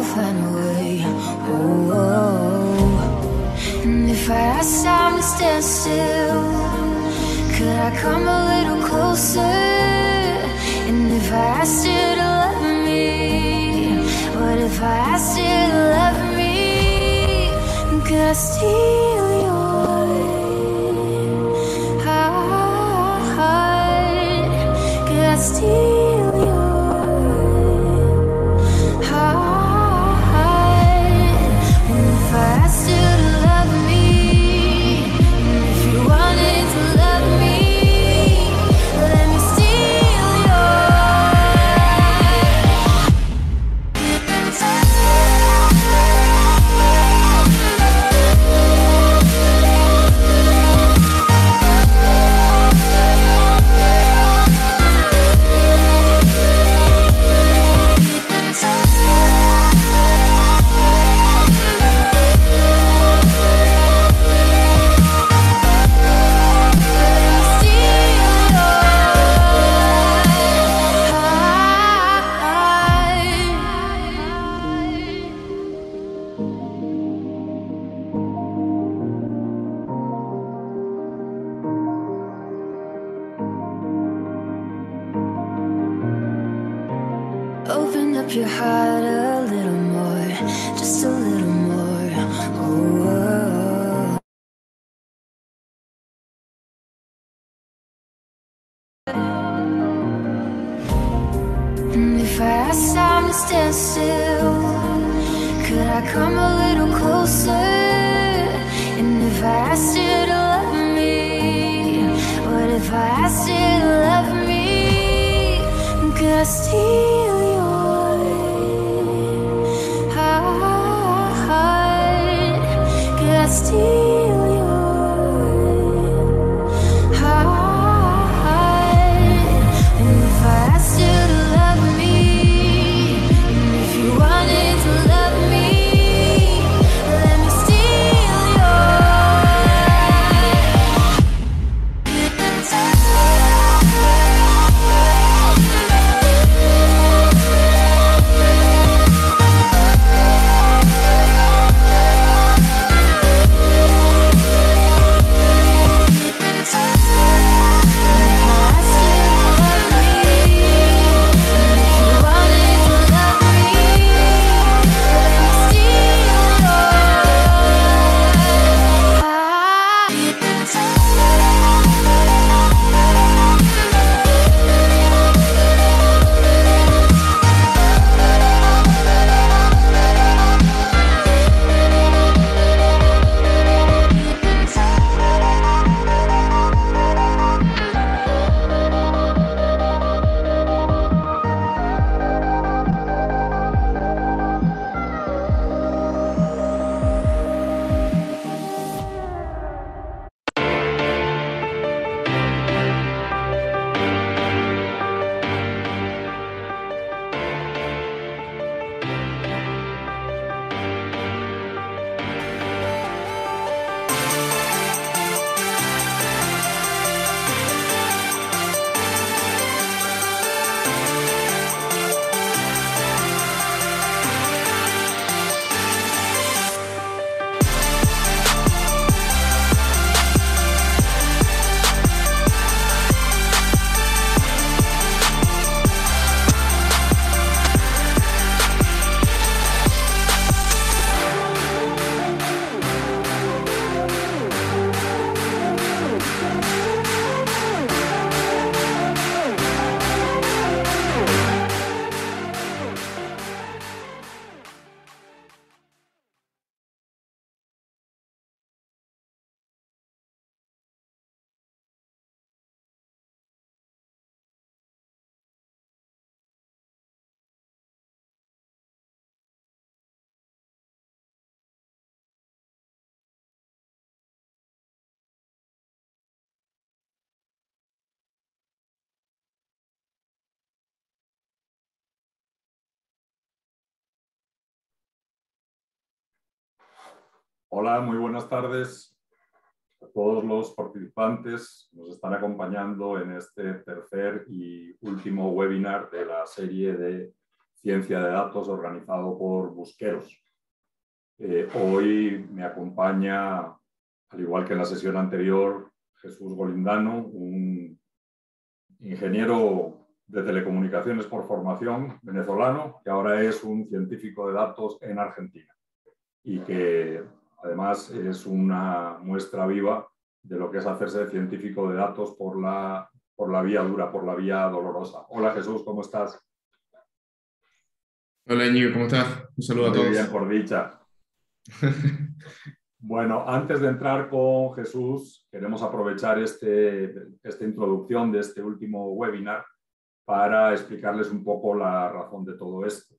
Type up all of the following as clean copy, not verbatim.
I'll find a way. Oh, oh. And if I ask time to stand still, could I come a little closer? And if I asked you to love me, what if I asked you to love me? Could I steal your heart? Could I steal your heart? And if I asked you to love me, and if you wanted to love me, let me steal your open up your heart a little more, just a little more. Oh, oh. And if I asked time to stand still, could I come a little closer? And if I asked you to love me, what if I asked you to love me? Could I steal your heart? Could I steal your heart? And if I asked you to love me, and if you wanted to love me, let me steal your Hola, muy buenas tardes a todos los participantes que nos están acompañando en este tercer y último webinar de la serie de ciencia de datos organizado por Busqueros. Hoy me acompaña, al igual que en la sesión anterior, Jesús Golindano, un ingeniero de telecomunicaciones por formación venezolano, que ahora es un científico de datos en Argentina y que además es una muestra viva de lo que es hacerse científico de datos por la vía dura, por la vía dolorosa. Hola Jesús, ¿cómo estás? Hola Íñigo, ¿cómo estás? Un saludo a Muy bien, todos. por dicha. Bueno, antes de entrar con Jesús, queremos aprovechar esta introducción de este último webinar para explicarles un poco la razón de todo esto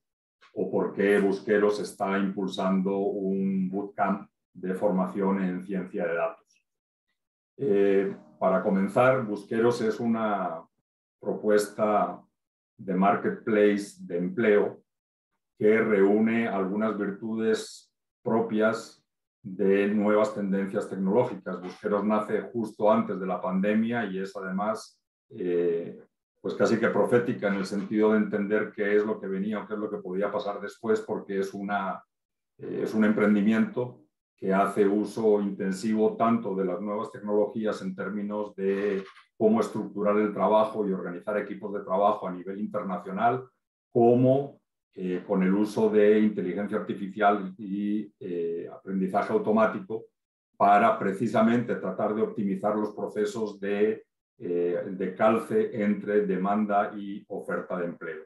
o por qué Busqueros está impulsando un bootcamp de formación en ciencia de datos. Para comenzar, Busqueros es una propuesta de marketplace de empleo que reúne algunas virtudes propias de nuevas tendencias tecnológicas. Busqueros nace justo antes de la pandemia y es además pues casi que profética en el sentido de entender qué es lo que venía o qué es lo que podía pasar después, porque es un emprendimiento que hace uso intensivo tanto de las nuevas tecnologías en términos de cómo estructurar el trabajo y organizar equipos de trabajo a nivel internacional, como con el uso de inteligencia artificial y aprendizaje automático para precisamente tratar de optimizar los procesos de calce entre demanda y oferta de empleo.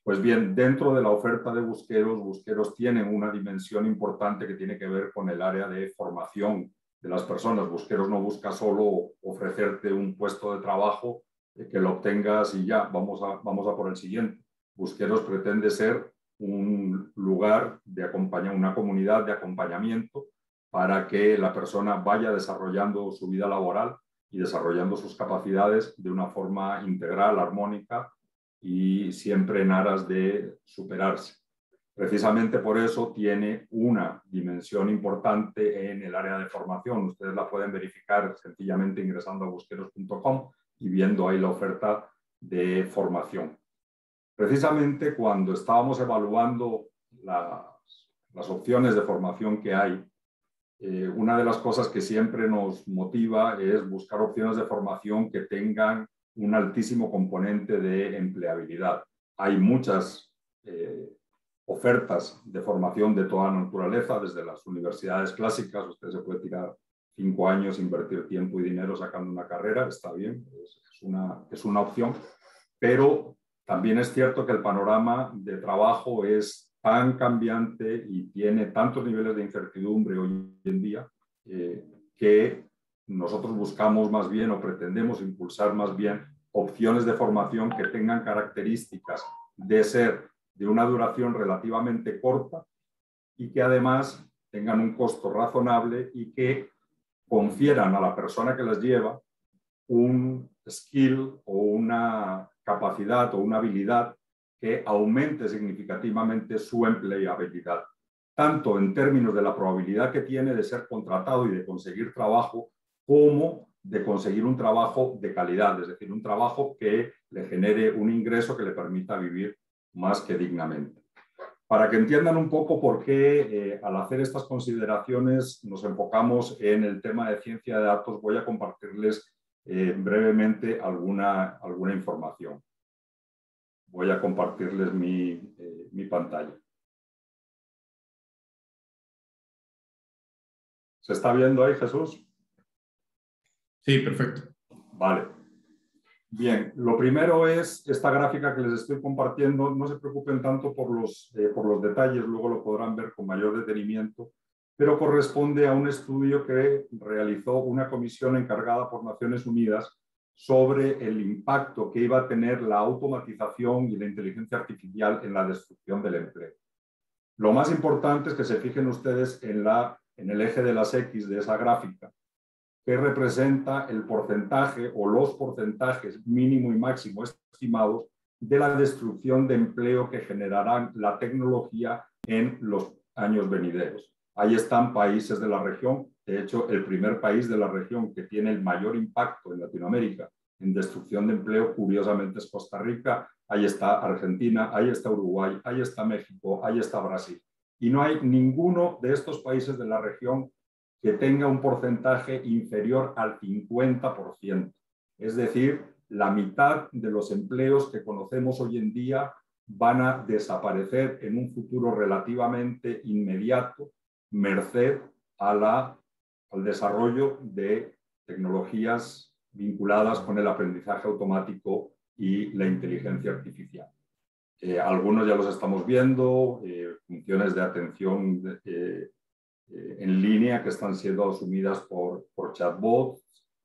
Pues bien, dentro de la oferta de Busqueros, Busqueros tiene una dimensión importante que tiene que ver con el área de formación de las personas. Busqueros no busca solo ofrecerte un puesto de trabajo que lo obtengas y ya, vamos a por el siguiente. Busqueros pretende ser un lugar de una comunidad de acompañamiento para que la persona vaya desarrollando su vida laboral y desarrollando sus capacidades de una forma integral, armónica y siempre en aras de superarse. Precisamente por eso tiene una dimensión importante en el área de formación. Ustedes la pueden verificar sencillamente ingresando a busqueros.com y viendo ahí la oferta de formación. Precisamente cuando estábamos evaluando las opciones de formación que hay, una de las cosas que siempre nos motiva es buscar opciones de formación que tengan un altísimo componente de empleabilidad. Hay muchas ofertas de formación de toda naturaleza, desde las universidades clásicas. Usted se puede tirar 5 años, invertir tiempo y dinero sacando una carrera, está bien, es una opción, pero también es cierto que el panorama de trabajo es tan cambiante y tiene tantos niveles de incertidumbre hoy en día que nosotros buscamos más bien o pretendemos impulsar más bien opciones de formación que tengan características de ser de una duración relativamente corta y que además tengan un costo razonable y que confieran a la persona que las lleva un skill o una capacidad o una habilidad que aumente significativamente su empleabilidad, tanto en términos de la probabilidad que tiene de ser contratado y de conseguir trabajo, como de conseguir un trabajo de calidad, es decir, un trabajo que le genere un ingreso que le permita vivir más que dignamente. Para que entiendan un poco por qué al hacer estas consideraciones nos enfocamos en el tema de ciencia de datos, voy a compartirles brevemente alguna información. Voy a compartirles mi pantalla. ¿Se está viendo ahí, Jesús? Sí, perfecto. Vale. Bien, lo primero es esta gráfica que les estoy compartiendo. No se preocupen tanto por los detalles, luego lo podrán ver con mayor detenimiento, pero corresponde a un estudio que realizó una comisión encargada por Naciones Unidas sobre el impacto que iba a tener la automatización y la inteligencia artificial en la destrucción del empleo. Lo más importante es que se fijen ustedes en el eje de las X de esa gráfica, que representa el porcentaje o los porcentajes mínimo y máximo estimados de la destrucción de empleo que generará la tecnología en los años venideros. Ahí están países de la región. De hecho, el primer país de la región que tiene el mayor impacto en Latinoamérica en destrucción de empleo, curiosamente, es Costa Rica. ahí está Argentina, ahí está Uruguay, ahí está México, ahí está Brasil. Y no hay ninguno de estos países de la región que tenga un porcentaje inferior al 50%. Es decir, la mitad de los empleos que conocemos hoy en día van a desaparecer en un futuro relativamente inmediato, merced al desarrollo de tecnologías vinculadas con el aprendizaje automático y la inteligencia artificial. Algunos ya los estamos viendo, funciones de atención en línea que están siendo asumidas por chatbots,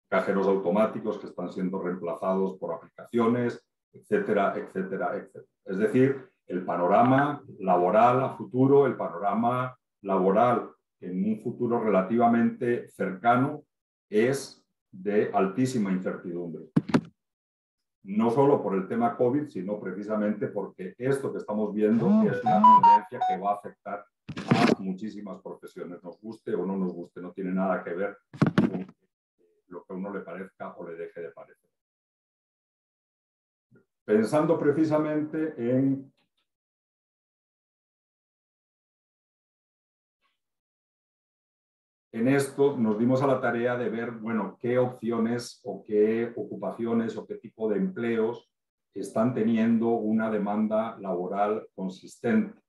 cajeros automáticos que están siendo reemplazados por aplicaciones, etcétera, etcétera, etcétera. Es decir, el panorama laboral a futuro, el panorama laboral en un futuro relativamente cercano es de altísima incertidumbre. No solo por el tema COVID, sino precisamente porque esto que estamos viendo es una tendencia que va a afectar a muchísimas profesiones, nos guste o no nos guste, no tiene nada que ver con lo que a uno le parezca o le deje de parecer. Pensando precisamente en esto, nos dimos a la tarea de ver, bueno, qué opciones o qué ocupaciones o qué tipo de empleos están teniendo una demanda laboral consistente.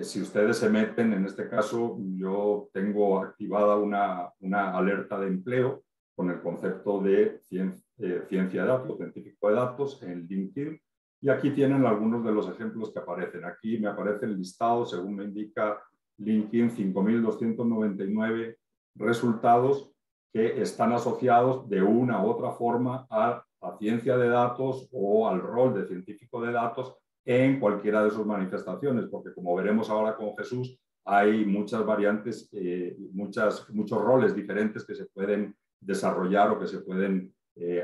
Si ustedes se meten, en este caso, yo tengo activada una alerta de empleo con el concepto de ciencia de datos, científico de datos en LinkedIn. Y aquí tienen algunos de los ejemplos que aparecen. Aquí me aparece el listado, según me indica LinkedIn, 5.299 resultados que están asociados de una u otra forma a la ciencia de datos o al rol de científico de datos en cualquiera de sus manifestaciones, porque como veremos ahora con Jesús, hay muchas variantes, muchos roles diferentes que se pueden desarrollar o que se pueden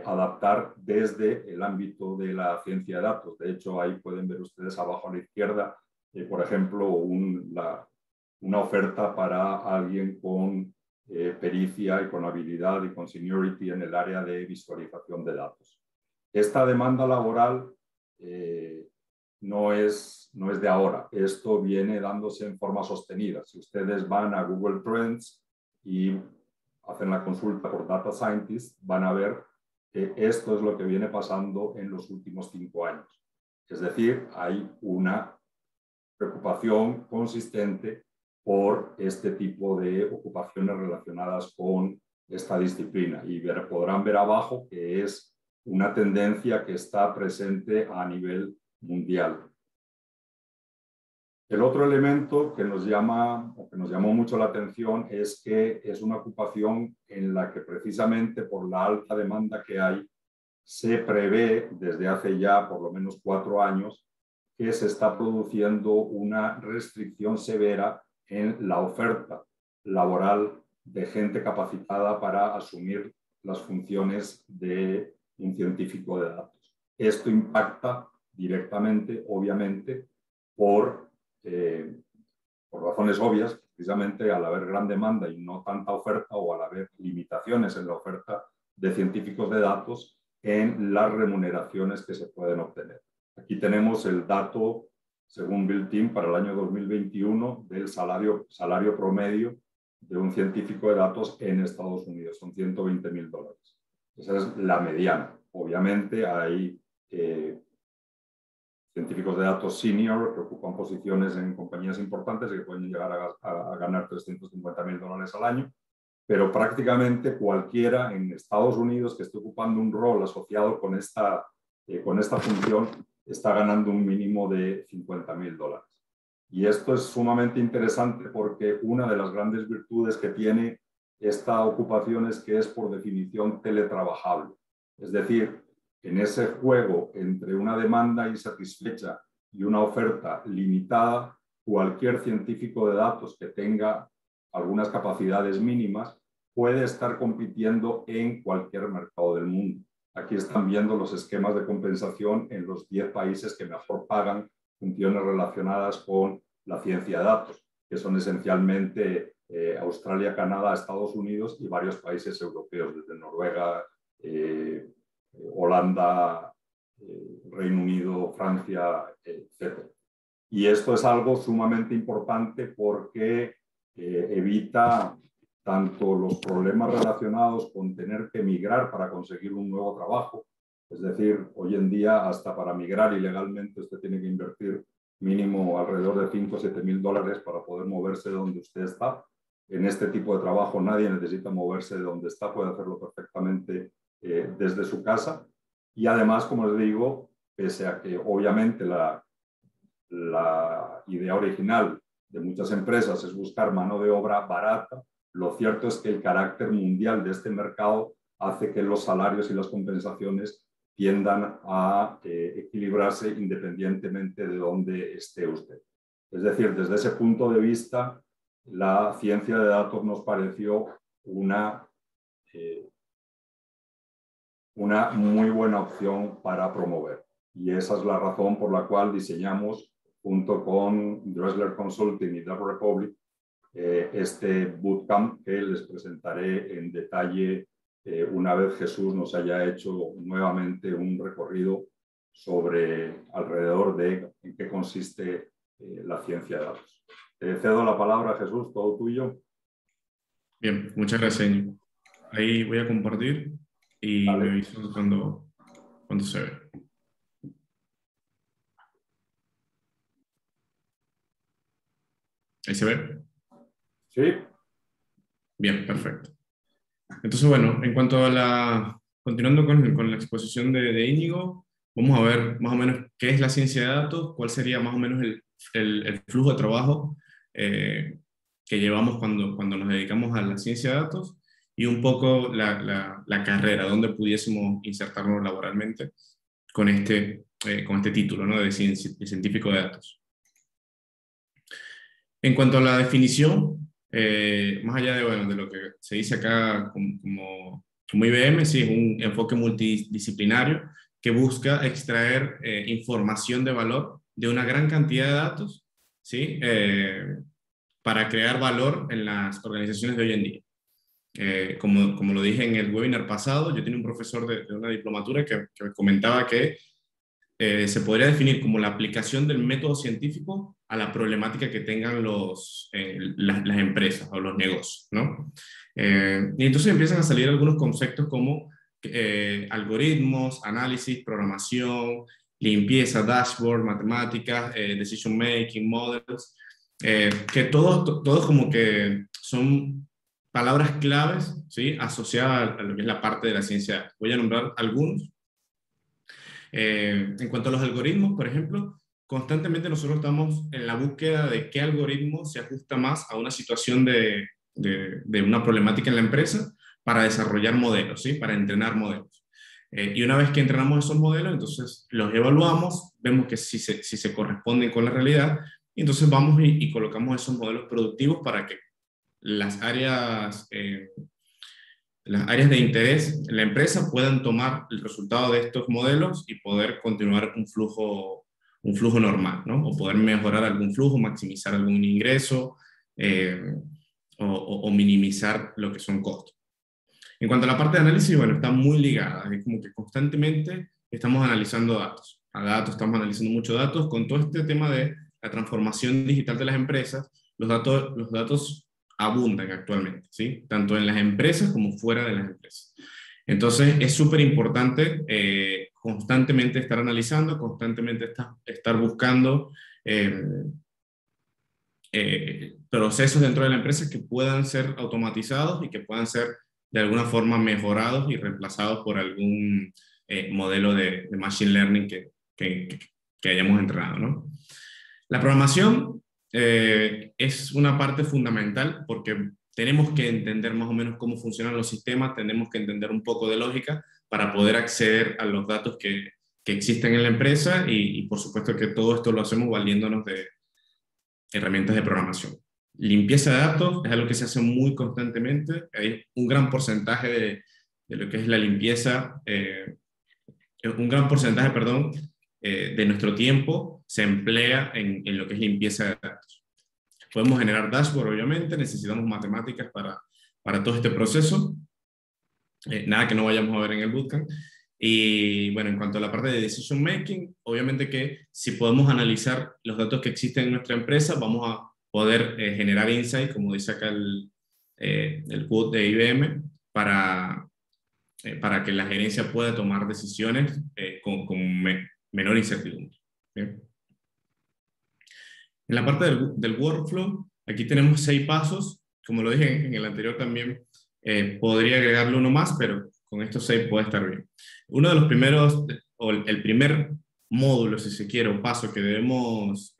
adaptar desde el ámbito de la ciencia de datos. De hecho, ahí pueden ver ustedes abajo a la izquierda, por ejemplo, una oferta para alguien con pericia y con habilidad y con seniority en el área de visualización de datos. Esta demanda laboral no es de ahora, esto viene dándose en forma sostenida. Si ustedes van a Google Trends y hacen la consulta por Data Scientist, van a ver que esto es lo que viene pasando en los últimos 5 años. Es decir, hay una preocupación consistente por este tipo de ocupaciones relacionadas con esta disciplina. Y podrán ver abajo que es una tendencia que está presente a nivel mundial. El otro elemento que nos llamó mucho la atención es que es una ocupación en la que precisamente por la alta demanda que hay, se prevé desde hace ya por lo menos 4 años que se está produciendo una restricción severa en la oferta laboral de gente capacitada para asumir las funciones de un científico de datos. Esto impacta directamente, obviamente, por razones obvias, precisamente al haber gran demanda y no tanta oferta, o al haber limitaciones en la oferta de científicos de datos, en las remuneraciones que se pueden obtener. Aquí tenemos el dato, según Bill Team, para el año 2021 del salario promedio de un científico de datos en Estados Unidos. Son $120.000. Esa es la mediana. Obviamente hay científicos de datos senior que ocupan posiciones en compañías importantes y que pueden llegar a ganar $350.000 al año, pero prácticamente cualquiera en Estados Unidos que esté ocupando un rol asociado con esta función está ganando un mínimo de $50.000. Y esto es sumamente interesante porque una de las grandes virtudes que tiene esta ocupación es que es por definición teletrabajable. Es decir, en ese juego entre una demanda insatisfecha y una oferta limitada, cualquier científico de datos que tenga algunas capacidades mínimas puede estar compitiendo en cualquier mercado del mundo. Aquí están viendo los esquemas de compensación en los 10 países que mejor pagan funciones relacionadas con la ciencia de datos, que son esencialmente Australia, Canadá, Estados Unidos y varios países europeos, desde Noruega, Holanda, Reino Unido, Francia, etc. Y esto es algo sumamente importante porque evita tanto los problemas relacionados con tener que migrar para conseguir un nuevo trabajo. Es decir, hoy en día hasta para migrar ilegalmente usted tiene que invertir mínimo alrededor de 5 o 7 mil dólares para poder moverse de donde usted está. En este tipo de trabajo nadie necesita moverse de donde está, puede hacerlo perfectamente desde su casa. Y además, como les digo, pese a que obviamente la idea original de muchas empresas es buscar mano de obra barata, lo cierto es que el carácter mundial de este mercado hace que los salarios y las compensaciones tiendan a equilibrarse independientemente de dónde esté usted. Es decir, desde ese punto de vista, la ciencia de datos nos pareció una muy buena opción para promover. Y esa es la razón por la cual diseñamos, junto con Dressler Consulting y Dell Republic, este bootcamp que les presentaré en detalle una vez Jesús nos haya hecho nuevamente un recorrido sobre alrededor de en qué consiste la ciencia de datos. Te cedo la palabra, Jesús, todo tuyo. Bien, muchas gracias, Íñigo. Ahí voy a compartir y Vale. me aviso cuando se ve. ¿Ahí se ve? Sí. Bien, perfecto. Entonces, bueno, en cuanto a continuando con la exposición de Íñigo, vamos a ver más o menos qué es la ciencia de datos, cuál sería más o menos el flujo de trabajo que llevamos cuando nos dedicamos a la ciencia de datos y un poco la carrera, donde pudiésemos insertarnos laboralmente con este título, ¿no? de científico de datos. En cuanto a la definición, más allá de lo que se dice acá como IBM, sí es un enfoque multidisciplinario que busca extraer información de valor de una gran cantidad de datos, ¿sí? Para crear valor en las organizaciones de hoy en día. Como lo dije en el webinar pasado, yo tenía un profesor de una diplomatura que comentaba que se podría definir como la aplicación del método científico a la problemática que tengan las empresas o los negocios, ¿no? Y entonces empiezan a salir algunos conceptos como algoritmos, análisis, programación, limpieza, dashboard, matemáticas, decision making, models, que todos como que son palabras claves, ¿sí? Asociadas a lo que es la parte de la ciencia. Voy a nombrar algunos. En cuanto a los algoritmos, por ejemplo, constantemente nosotros estamos en la búsqueda de qué algoritmo se ajusta más a una situación de una problemática en la empresa para desarrollar modelos, ¿sí? Para entrenar modelos. Y una vez que entrenamos esos modelos, entonces los evaluamos, vemos que si se corresponden con la realidad, y entonces vamos y colocamos esos modelos productivos para que las áreas de interés en la empresa puedan tomar el resultado de estos modelos y poder continuar un flujo normal, ¿no? O poder mejorar algún flujo, maximizar algún ingreso o minimizar lo que son costos. En cuanto a la parte de análisis, bueno, está muy ligada. Es como que constantemente estamos analizando datos. Estamos analizando muchos datos. Con todo este tema de la transformación digital de las empresas, los datos abundan actualmente, ¿sí? Tanto en las empresas como fuera de las empresas. Entonces es súper importante constantemente estar analizando, constantemente estar buscando procesos dentro de la empresa que puedan ser automatizados y que puedan ser de alguna forma mejorados y reemplazados por algún modelo de machine learning que hayamos entrenado, ¿no? La programación es una parte fundamental porque tenemos que entender más o menos cómo funcionan los sistemas, tenemos que entender un poco de lógica para poder acceder a los datos que existen en la empresa y por supuesto que todo esto lo hacemos valiéndonos de herramientas de programación. Limpieza de datos es algo que se hace muy constantemente. Hay un gran porcentaje de lo que es la limpieza, un gran porcentaje, perdón, de nuestro tiempo se emplea en lo que es limpieza de datos. Podemos generar dashboard, obviamente, necesitamos matemáticas para todo este proceso, nada que no vayamos a ver en el bootcamp. Y bueno, en cuanto a la parte de decision making, obviamente que si podemos analizar los datos que existen en nuestra empresa, vamos a poder generar insight, como dice acá el quote de IBM, para que la gerencia pueda tomar decisiones con menor incertidumbre. ¿Bien? En la parte del workflow, aquí tenemos 6 pasos. Como lo dije en el anterior también, podría agregarle uno más, pero con estos 6 puede estar bien. Uno de los primeros, o el primer módulo, si se quiere, o paso que debemos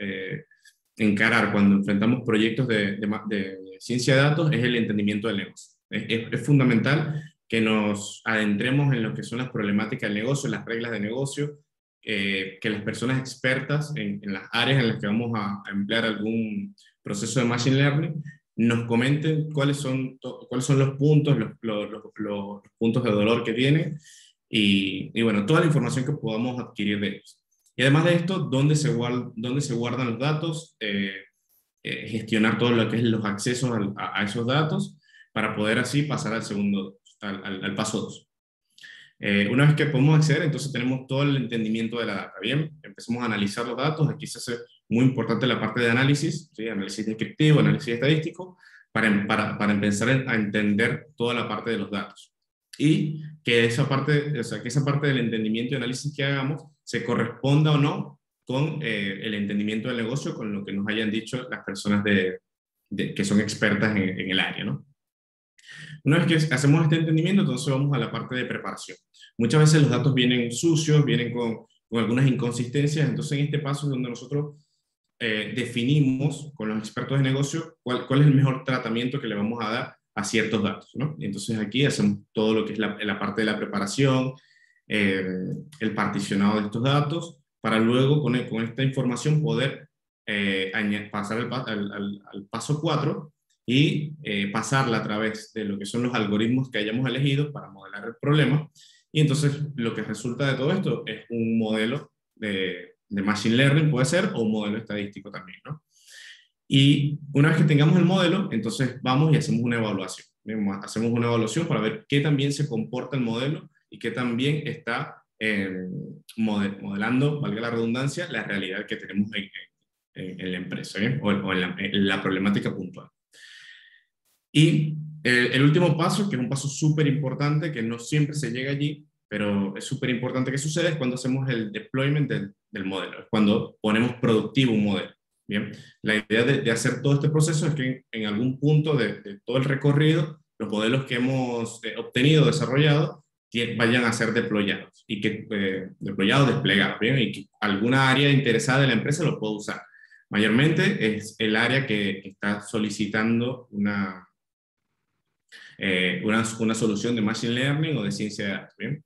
encarar cuando enfrentamos proyectos de ciencia de datos es el entendimiento del negocio. Es fundamental que nos adentremos en lo que son las problemáticas del negocio, las reglas de negocio, que las personas expertas en las áreas en las que vamos a emplear algún proceso de Machine Learning nos comenten cuáles son los puntos, los puntos de dolor que tienen y bueno, toda la información que podamos adquirir de ellos. Y además de esto, dónde se guardan los datos, gestionar todo lo que es los accesos a esos datos para poder así pasar al paso 2. Una vez que podemos acceder, entonces tenemos todo el entendimiento de la data. Bien, empezamos a analizar los datos. Aquí se hace muy importante la parte de análisis, ¿sí? Análisis descriptivo, análisis estadístico, para empezar a entender toda la parte de los datos. Y que esa parte del entendimiento y análisis que hagamos se corresponda o no con el entendimiento del negocio, con lo que nos hayan dicho las personas que son expertas en el área, ¿no? Una vez que hacemos este entendimiento, entonces vamos a la parte de preparación. Muchas veces los datos vienen sucios, vienen con algunas inconsistencias, entonces en este paso es donde nosotros definimos con los expertos de negocio cuál es el mejor tratamiento que le vamos a dar a ciertos datos, ¿no? Y entonces aquí hacemos todo lo que es la parte de la preparación, el particionado de estos datos, para luego con esta información poder pasar al paso 4 y pasarla a través de lo que son los algoritmos que hayamos elegido para modelar el problema. Y entonces lo que resulta de todo esto es un modelo de Machine Learning, puede ser, o un modelo estadístico también, ¿no? Y una vez que tengamos el modelo, entonces vamos y hacemos una evaluación. Hacemos una evaluación para ver qué tan bien se comporta el modelo y qué tan bien está modelando, valga la redundancia, la realidad que tenemos en la empresa, ¿bien? o en la problemática puntual. Y el último paso, que es un paso súper importante, que no siempre se llega allí, pero es súper importante que suceda, es cuando hacemos el deployment del modelo, es cuando ponemos productivo un modelo. Bien, la idea de hacer todo este proceso es que en algún punto de todo el recorrido, los modelos que hemos obtenido, desarrollado, vayan a ser deployados, y que desplegados, ¿bien? Y que alguna área interesada de la empresa lo pueda usar. Mayormente es el área que está solicitando una solución de Machine Learning o de ciencia de datos, ¿bien?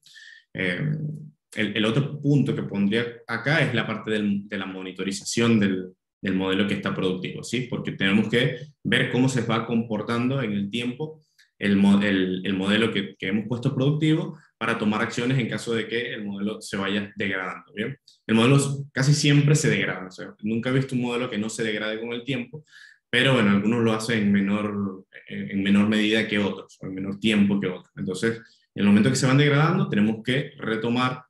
El otro punto que pondría acá es la parte de la monitorización del modelo que está productivo, ¿sí? Porque tenemos que ver cómo se va comportando en el tiempo el modelo que hemos puesto productivo para tomar acciones en caso de que el modelo se vaya degradando, ¿bien? El modelo casi siempre se degrada, o sea, nunca he visto un modelo que no se degrade con el tiempo, pero bueno, algunos lo hacen en menor medida que otros, o en menor tiempo que otros. Entonces, en el momento que se van degradando, tenemos que retomar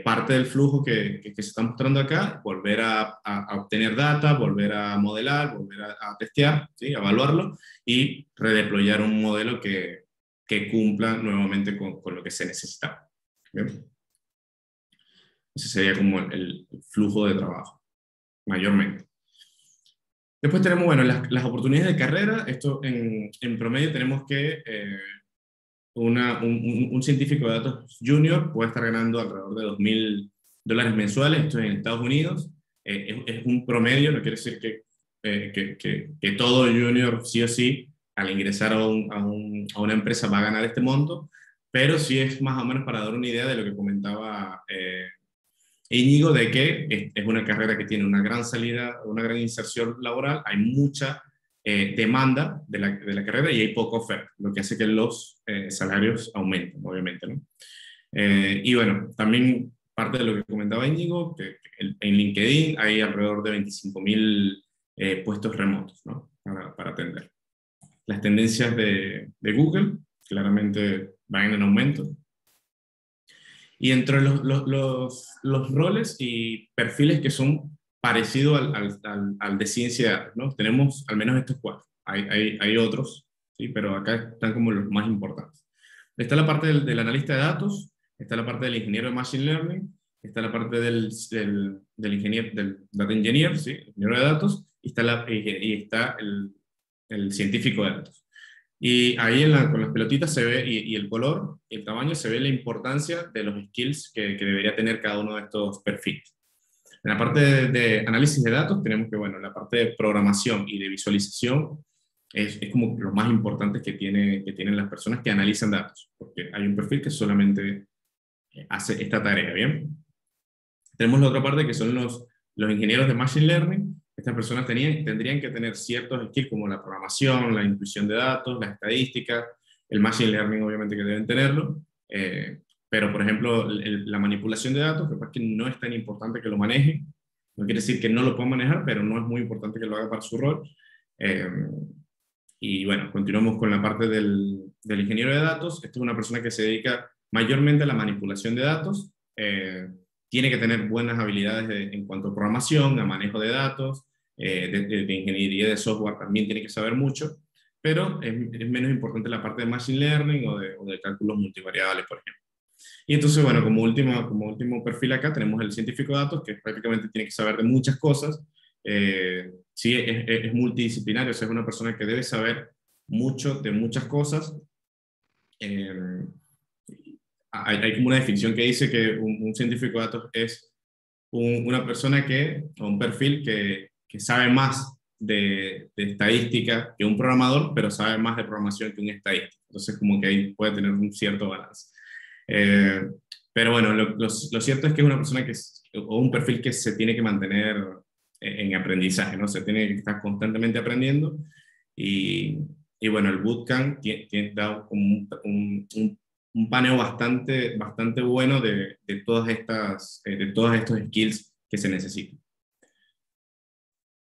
parte del flujo que se está mostrando acá, volver a obtener data, volver a modelar, volver a testear, ¿sí? A evaluarlo y redeployar un modelo que cumpla nuevamente con lo que se necesita. ¿Bien? Ese sería como el flujo de trabajo, mayormente. Después tenemos, bueno, las oportunidades de carrera. Esto en promedio tenemos que un científico de datos junior puede estar ganando alrededor de $2,000 mensuales, esto es en Estados Unidos. Es un promedio, no quiere decir que todo junior sí o sí al ingresar a una empresa va a ganar este monto, pero sí es más o menos para dar una idea de lo que comentaba Íñigo, de que es una carrera que tiene una gran salida, una gran inserción laboral, hay mucha demanda de la carrera y hay poca oferta, lo que hace que los salarios aumenten, obviamente, ¿no? Y bueno, también parte de lo que comentaba Íñigo, que en LinkedIn hay alrededor de 25,000 puestos remotos, ¿no? para atender. Las tendencias de Google claramente van en aumento. Y entre los roles y perfiles que son parecidos al de ciencia de datos, ¿no? Tenemos al menos estos cuatro. Hay otros, ¿sí? Pero acá están como los más importantes. Está la parte del analista de datos, está la parte del ingeniero de Machine Learning, está la parte del ingeniero, del Data Engineer, ¿sí? Ingeniero de datos, y está el científico de datos. Y ahí con las pelotitas se ve, y el color, y el tamaño, se ve la importancia de los skills que debería tener cada uno de estos perfiles. En la parte de análisis de datos tenemos que, bueno, la parte de programación y de visualización es como lo más importante que tienen las personas que analizan datos, porque hay un perfil que solamente hace esta tarea, ¿bien? Tenemos la otra parte que son los ingenieros de Machine Learning. Estas personas tendrían que tener ciertos skills como la programación, la intuición de datos, la estadística, el Machine Learning obviamente que deben tenerlo, pero por ejemplo la manipulación de datos, capaz que no es tan importante que lo manejen, no quiere decir que no lo puedan manejar, pero no es muy importante que lo haga para su rol. Y bueno, continuamos con la parte del ingeniero de datos. Esta es una persona que se dedica mayormente a la manipulación de datos, tiene que tener buenas habilidades en cuanto a programación, a manejo de datos, de ingeniería de software también tiene que saber mucho, pero es menos importante la parte de Machine Learning o de cálculos multivariables, por ejemplo. Y entonces, bueno, como último perfil acá tenemos el científico de datos, que prácticamente tiene que saber de muchas cosas. Sí, es multidisciplinario, o sea, es una persona que debe saber mucho de muchas cosas. Hay como una definición que dice que un científico de datos es una persona o un perfil que sabe más de estadística que un programador, pero sabe más de programación que un estadístico. Entonces, como que ahí puede tener un cierto balance. Pero bueno, lo cierto es que es una persona o un perfil que se tiene que mantener en aprendizaje, ¿no? Se tiene que estar constantemente aprendiendo. Y bueno, el bootcamp da como un paneo bastante bueno de todos estos skills que se necesitan.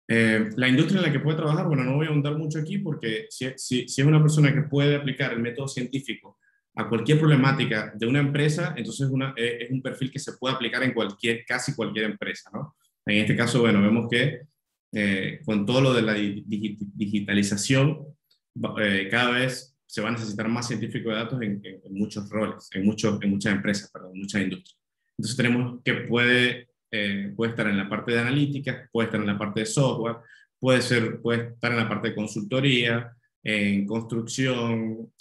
La industria en la que puede trabajar, bueno, no voy a ahondar mucho aquí porque si es una persona que puede aplicar el método científico a cualquier problemática de una empresa, entonces es un perfil que se puede aplicar en casi cualquier empresa, ¿no? En este caso, bueno, vemos que con todo lo de la digitalización, cada vez se va a necesitar más científicos de datos en muchos roles, en muchas empresas, perdón, en muchas industrias. Entonces tenemos que puede estar en la parte de analítica, puede estar en la parte de software, puede estar en la parte de consultoría, en construcción,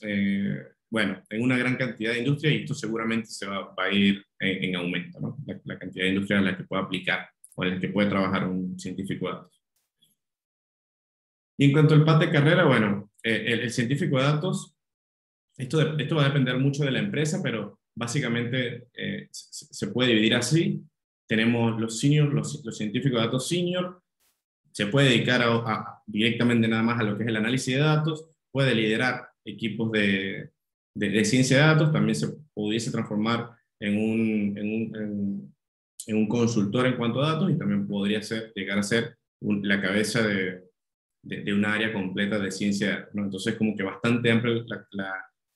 bueno, en una gran cantidad de industrias, y esto seguramente va a ir en aumento, ¿no? La cantidad de industrias en las que puede aplicar o en las que puede trabajar un científico de datos. Y en cuanto al path de carrera, bueno, el científico de datos, esto va a depender mucho de la empresa, pero básicamente se puede dividir así. Tenemos los senior, los científicos de datos senior, se puede dedicar directamente nada más a lo que es el análisis de datos, puede liderar equipos de ciencia de datos, también se pudiese transformar en un consultor en cuanto a datos, y también podría llegar a ser la cabeza de una área completa de ciencia de datos, ¿no? Entonces, como que bastante amplio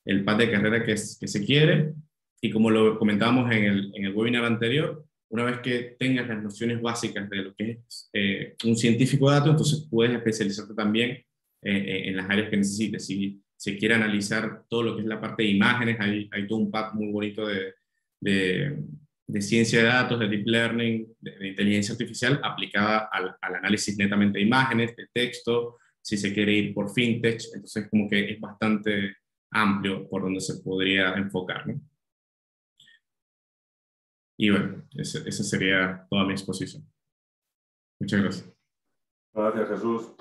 el path de carrera que se quiere, y como lo comentábamos en el webinar anterior, una vez que tengas las nociones básicas de lo que es un científico de datos, entonces puedes especializarte también en las áreas que necesites. Si se quiere analizar todo lo que es la parte de imágenes, hay todo un path muy bonito de ciencia de datos, de deep learning, de inteligencia artificial aplicada al análisis netamente de imágenes, de texto, si se quiere ir por fintech, entonces como que es bastante amplio por donde se podría enfocar, ¿no? Y bueno, esa sería toda mi exposición. Muchas gracias. Gracias, Jesús.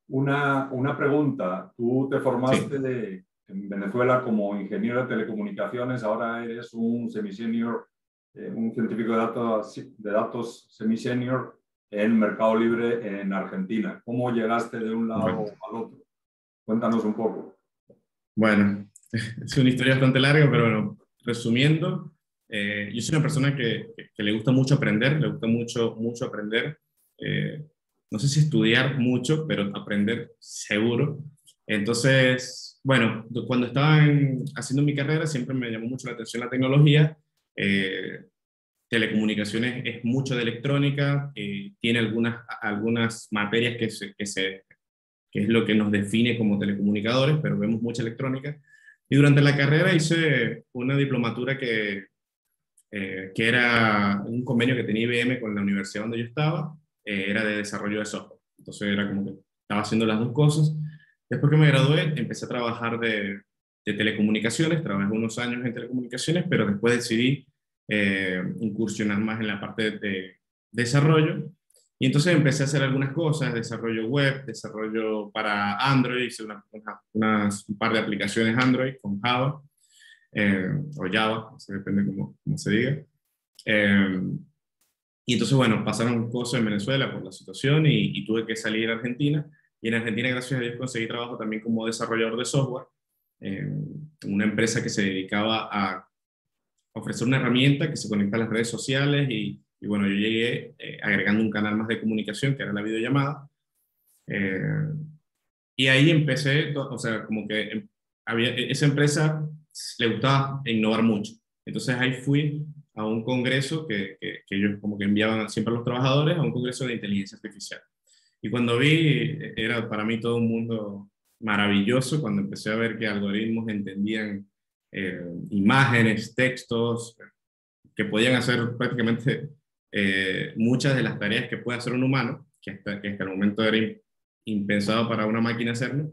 Una pregunta. Tú te formaste en Venezuela como ingeniero de telecomunicaciones, ahora eres un semisenior, un científico de datos semisenior en Mercado Libre en Argentina. ¿Cómo llegaste de un lado al otro? Cuéntanos un poco. Bueno, es una historia bastante larga, pero bueno, resumiendo, yo soy una persona que le gusta mucho aprender, le gusta mucho aprender. No sé si estudiar mucho, pero aprender seguro. Entonces, bueno, cuando estaba haciendo mi carrera siempre me llamó mucho la atención la tecnología, telecomunicaciones es mucho de electrónica, tiene algunas materias que es lo que nos define como telecomunicadores, pero vemos mucha electrónica. Y durante la carrera hice una diplomatura que era un convenio que tenía IBM con la universidad donde yo estaba, era de desarrollo de software. Entonces era como que estaba haciendo las dos cosas. Después que me gradué, empecé a trabajar de telecomunicaciones, trabajé unos años en telecomunicaciones, pero después decidí incursionar más en la parte de desarrollo. Y entonces empecé a hacer algunas cosas, desarrollo web, desarrollo para Android, hice un par de aplicaciones Android con Java, o Java, no sé, depende cómo se diga. Y entonces, bueno, pasaron cosas en Venezuela por la situación y tuve que salir a Argentina. Y en Argentina, gracias a Dios, conseguí trabajo también como desarrollador de software, en una empresa que se dedicaba a ofrecer una herramienta que se conecta a las redes sociales y bueno, yo llegué agregando un canal más de comunicación, que era la videollamada, y ahí empecé, o sea, como que esa empresa le gustaba innovar mucho. Entonces ahí fui a un congreso que ellos como que enviaban siempre a los trabajadores, a un congreso de inteligencia artificial. Y cuando vi, era para mí todo un mundo maravilloso, cuando empecé a ver que algoritmos entendían imágenes, textos, que podían hacer prácticamente muchas de las tareas que puede hacer un humano, que hasta el momento era impensado para una máquina hacerlo.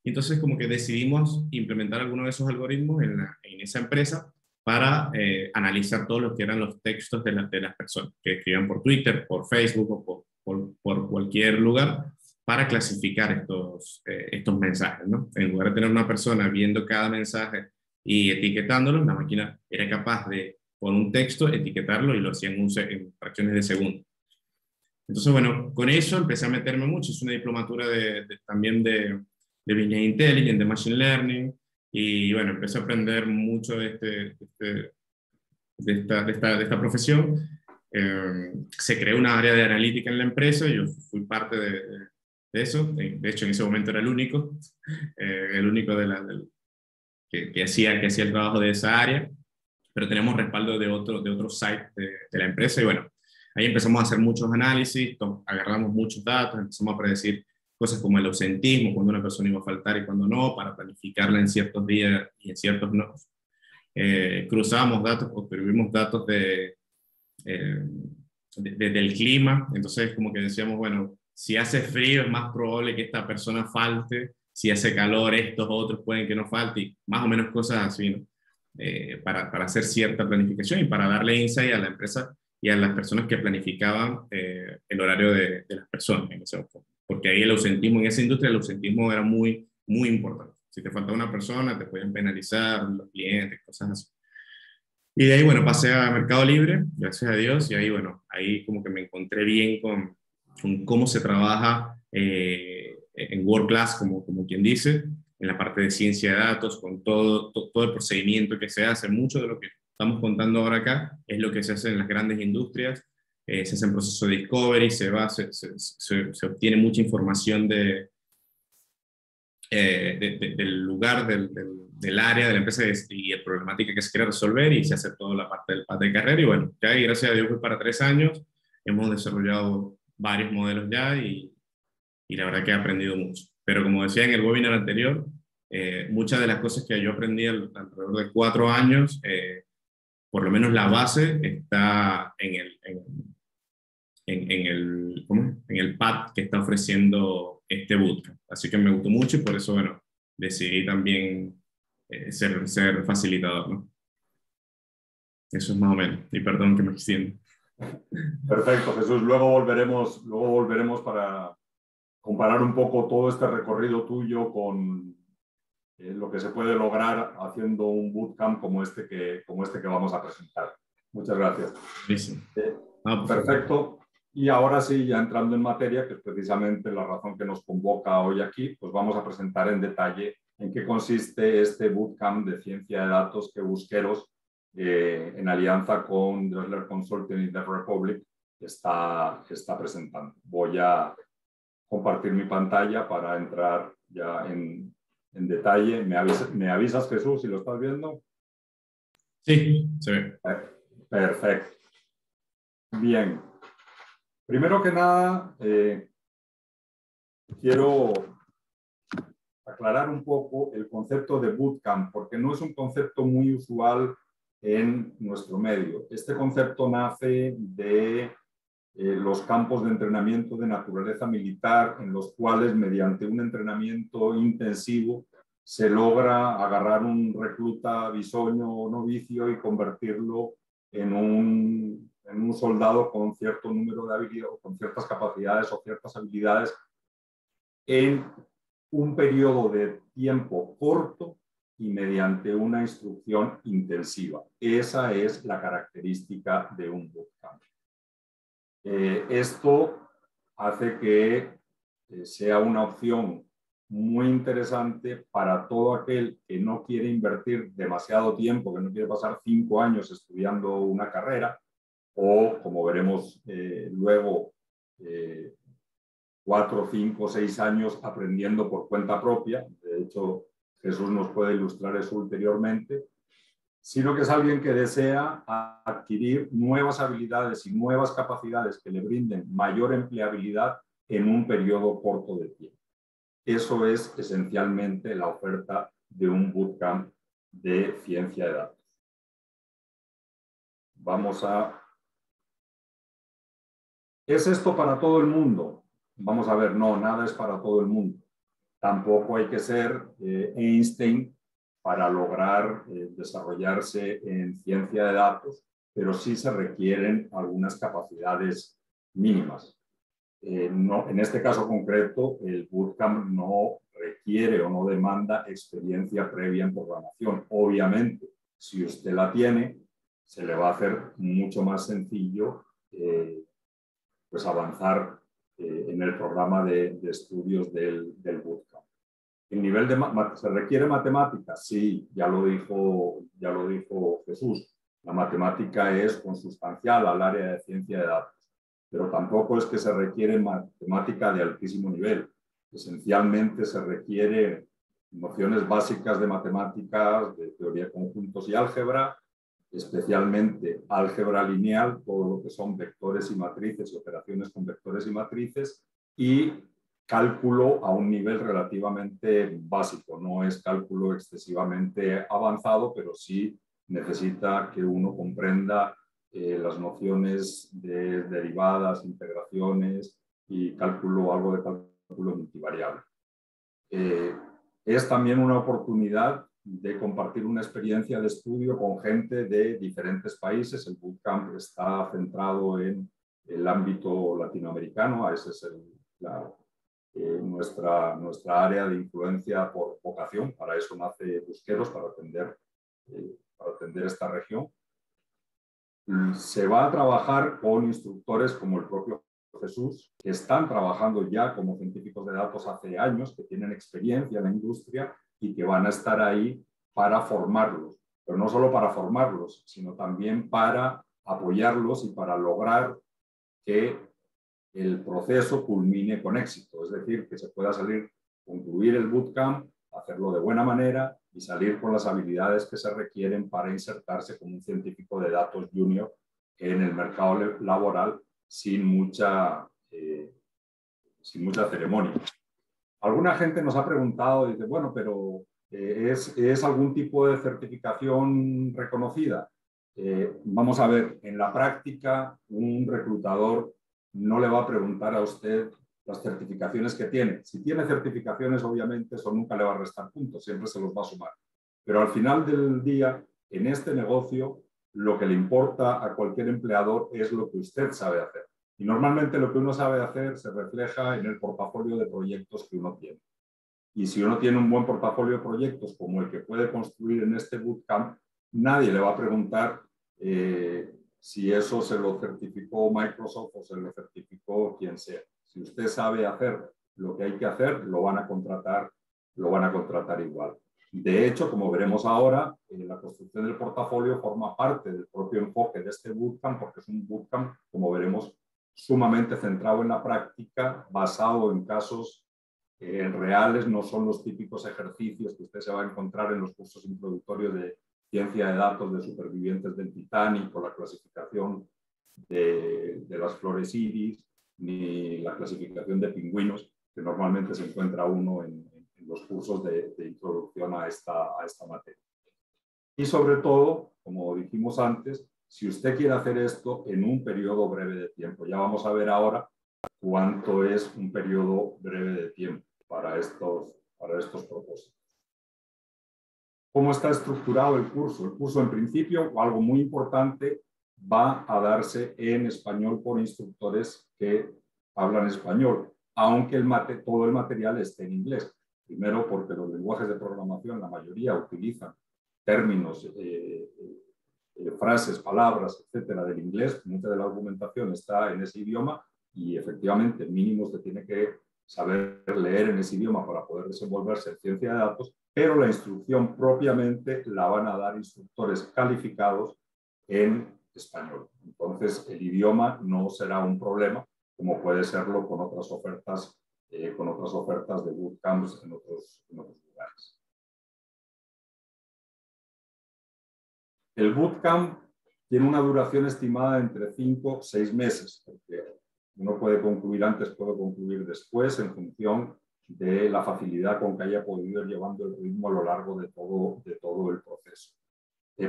Entonces como que decidimos implementar algunos de esos algoritmos en esa empresa para analizar todos los que eran los textos de las personas que escribían por Twitter, por Facebook o por cualquier lugar, para clasificar estos mensajes, ¿no? En lugar de tener una persona viendo cada mensaje y etiquetándolo, la máquina era capaz de, por un texto, etiquetarlo y lo hacía en fracciones de segundo. Entonces, bueno, con eso empecé a meterme mucho. Es una diplomatura también de Business Intelligence, de Machine Learning, y bueno, empecé a aprender mucho de esta profesión. Se creó una área de analítica en la empresa, yo fui parte de eso. De hecho, en ese momento era el único que hacía el trabajo de esa área, pero tenemos respaldo de otro site de la empresa, y bueno, ahí empezamos a hacer muchos análisis, agarramos muchos datos, empezamos a predecir cosas como el ausentismo, cuando una persona iba a faltar y cuando no, para planificarla en ciertos días y en ciertos no. Cruzábamos datos, obtuvimos datos del clima, entonces como que decíamos, bueno, si hace frío es más probable que esta persona falte, si hace calor estos otros pueden que no falte, y más o menos cosas así, ¿no? Para hacer cierta planificación y para darle insight a la empresa y a las personas que planificaban el horario de las personas en ese momento. Porque ahí el ausentismo, en esa industria el ausentismo era muy, muy importante. Si te faltaba una persona, te podían penalizar, los clientes, cosas así. Y de ahí, bueno, pasé a Mercado Libre, gracias a Dios, y ahí, bueno, ahí como que me encontré bien con cómo se trabaja en World Class, como quien dice, en la parte de ciencia de datos, con todo el procedimiento que se hace. Mucho de lo que estamos contando ahora acá es lo que se hace en las grandes industrias. Se hace en proceso de discovery, se obtiene mucha información del lugar, del área, de la empresa y la problemática que se quiere resolver, y se hace toda la parte del path de carrera. Y bueno, ya gracias a Dios fue para 3 años, hemos desarrollado varios modelos ya y la verdad que he aprendido mucho. Pero como decía en el webinar anterior, muchas de las cosas que yo aprendí alrededor de 4 años, por lo menos la base está en el pad que está ofreciendo este bootcamp. Así que me gustó mucho y por eso, bueno, decidí también ser facilitador, ¿no? Eso es más o menos. Y perdón que me extiendo. Perfecto, Jesús. Luego volveremos para comparar un poco todo este recorrido tuyo con lo que se puede lograr haciendo un bootcamp como este que vamos a presentar. Muchas gracias. Sí. Perfecto. Y ahora sí, ya entrando en materia, que es precisamente la razón que nos convoca hoy aquí, pues vamos a presentar en detalle en qué consiste este bootcamp de ciencia de datos que Busqueros, en alianza con Dressler Consulting y The Republic, está presentando. Voy a compartir mi pantalla para entrar ya en detalle. ¿Me avisas, Jesús, si lo estás viendo? Sí, se ve. Perfecto. Bien. Primero que nada, quiero aclarar un poco el concepto de bootcamp, porque no es un concepto muy usual en nuestro medio. Este concepto nace de los campos de entrenamiento de naturaleza militar, en los cuales, mediante un entrenamiento intensivo, se logra agarrar un recluta bisoño o novicio y convertirlo en un soldado con cierto número de habilidades, con ciertas capacidades o ciertas habilidades en un periodo de tiempo corto y mediante una instrucción intensiva. Esa es la característica de un bootcamp. Esto hace que sea una opción muy interesante para todo aquel que no quiere invertir demasiado tiempo, que no quiere pasar 5 años estudiando una carrera, o, como veremos luego, 4, 5, 6 años aprendiendo por cuenta propia. De hecho, Jesús nos puede ilustrar eso ulteriormente, sino que es alguien que desea adquirir nuevas habilidades y nuevas capacidades que le brinden mayor empleabilidad en un periodo corto de tiempo. Eso es esencialmente la oferta de un bootcamp de ciencia de datos. Vamos a... ¿Es esto para todo el mundo? Vamos a ver, no, nada es para todo el mundo. Tampoco hay que ser Einstein para lograr desarrollarse en ciencia de datos, pero sí se requieren algunas capacidades mínimas. No, en este caso concreto, el bootcamp no requiere o no demanda experiencia previa en programación. Obviamente, si usted la tiene, se le va a hacer mucho más sencillo pues avanzar en el programa de estudios del bootcamp. ¿El nivel de se requiere matemática? Sí, ya lo dijo Jesús. La matemática es consustancial al área de ciencia de datos, pero tampoco es que se requiere matemática de altísimo nivel. Esencialmente se requiere nociones básicas de matemáticas, de teoría de conjuntos y álgebra, especialmente álgebra lineal, todo lo que son vectores y matrices y operaciones con vectores y matrices, y cálculo a un nivel relativamente básico. No es cálculo excesivamente avanzado, pero sí necesita que uno comprenda las nociones de derivadas, integraciones y algo de cálculo multivariable. Es también una oportunidad de compartir una experiencia de estudio con gente de diferentes países. El bootcamp está centrado en el ámbito latinoamericano, esa es nuestra área de influencia por vocación. Para eso nace Busqueros, para atender esta región. Se va a trabajar con instructores como el propio Jesús, que están trabajando ya como científicos de datos hace años, que tienen experiencia en la industria y que van a estar ahí para formarlos, pero no solo para formarlos, sino también para apoyarlos y para lograr que el proceso culmine con éxito, es decir, que se pueda concluir el bootcamp, hacerlo de buena manera y salir con las habilidades que se requieren para insertarse como un científico de datos junior en el mercado laboral sin mucha ceremonia. Alguna gente nos ha preguntado, dice, bueno, pero ¿es algún tipo de certificación reconocida? Vamos a ver, en la práctica, un reclutador no le va a preguntar a usted las certificaciones que tiene. Si tiene certificaciones, obviamente, eso nunca le va a restar puntos, siempre se los va a sumar. Pero al final del día, en este negocio, lo que le importa a cualquier empleador es lo que usted sabe hacer. Y normalmente lo que uno sabe hacer se refleja en el portafolio de proyectos que uno tiene. Y si uno tiene un buen portafolio de proyectos como el que puede construir en este bootcamp, nadie le va a preguntar si eso se lo certificó Microsoft o se lo certificó quien sea. Si usted sabe hacer lo que hay que hacer, lo van a contratar igual. De hecho, como veremos ahora, la construcción del portafolio forma parte del propio enfoque de este bootcamp, porque es un bootcamp, como veremos, sumamente centrado en la práctica, basado en casos reales, no son los típicos ejercicios que usted se va a encontrar en los cursos introductorios ciencia de datos de supervivientes del Titanic o la clasificación de las flores iris, ni la clasificación de pingüinos, que normalmente se encuentra uno en los cursos de introducción a esta materia. Y sobre todo, como dijimos antes, si usted quiere hacer esto en un periodo breve de tiempo, ya vamos a ver ahora cuánto es un periodo breve de tiempo para estos propósitos. ¿Cómo está estructurado el curso? El curso, en principio, algo muy importante, va a darse en español por instructores que hablan español, aunque todo el material esté en inglés. Primero, porque los lenguajes de programación, la mayoría utilizan términos, frases, palabras, etcétera, del inglés. Mucha de la argumentación está en ese idioma y efectivamente mínimo se tiene que saber leer en ese idioma para poder desenvolverse en ciencia de datos, pero la instrucción propiamente la van a dar instructores calificados en español. Entonces, el idioma no será un problema, como puede serlo con otras ofertas de bootcamps en otros lugares. El bootcamp tiene una duración estimada entre 5 y 6 meses, porque uno puede concluir antes, puede concluir después, en función de la facilidad con que haya podido ir llevando el ritmo a lo largo de todo el proceso.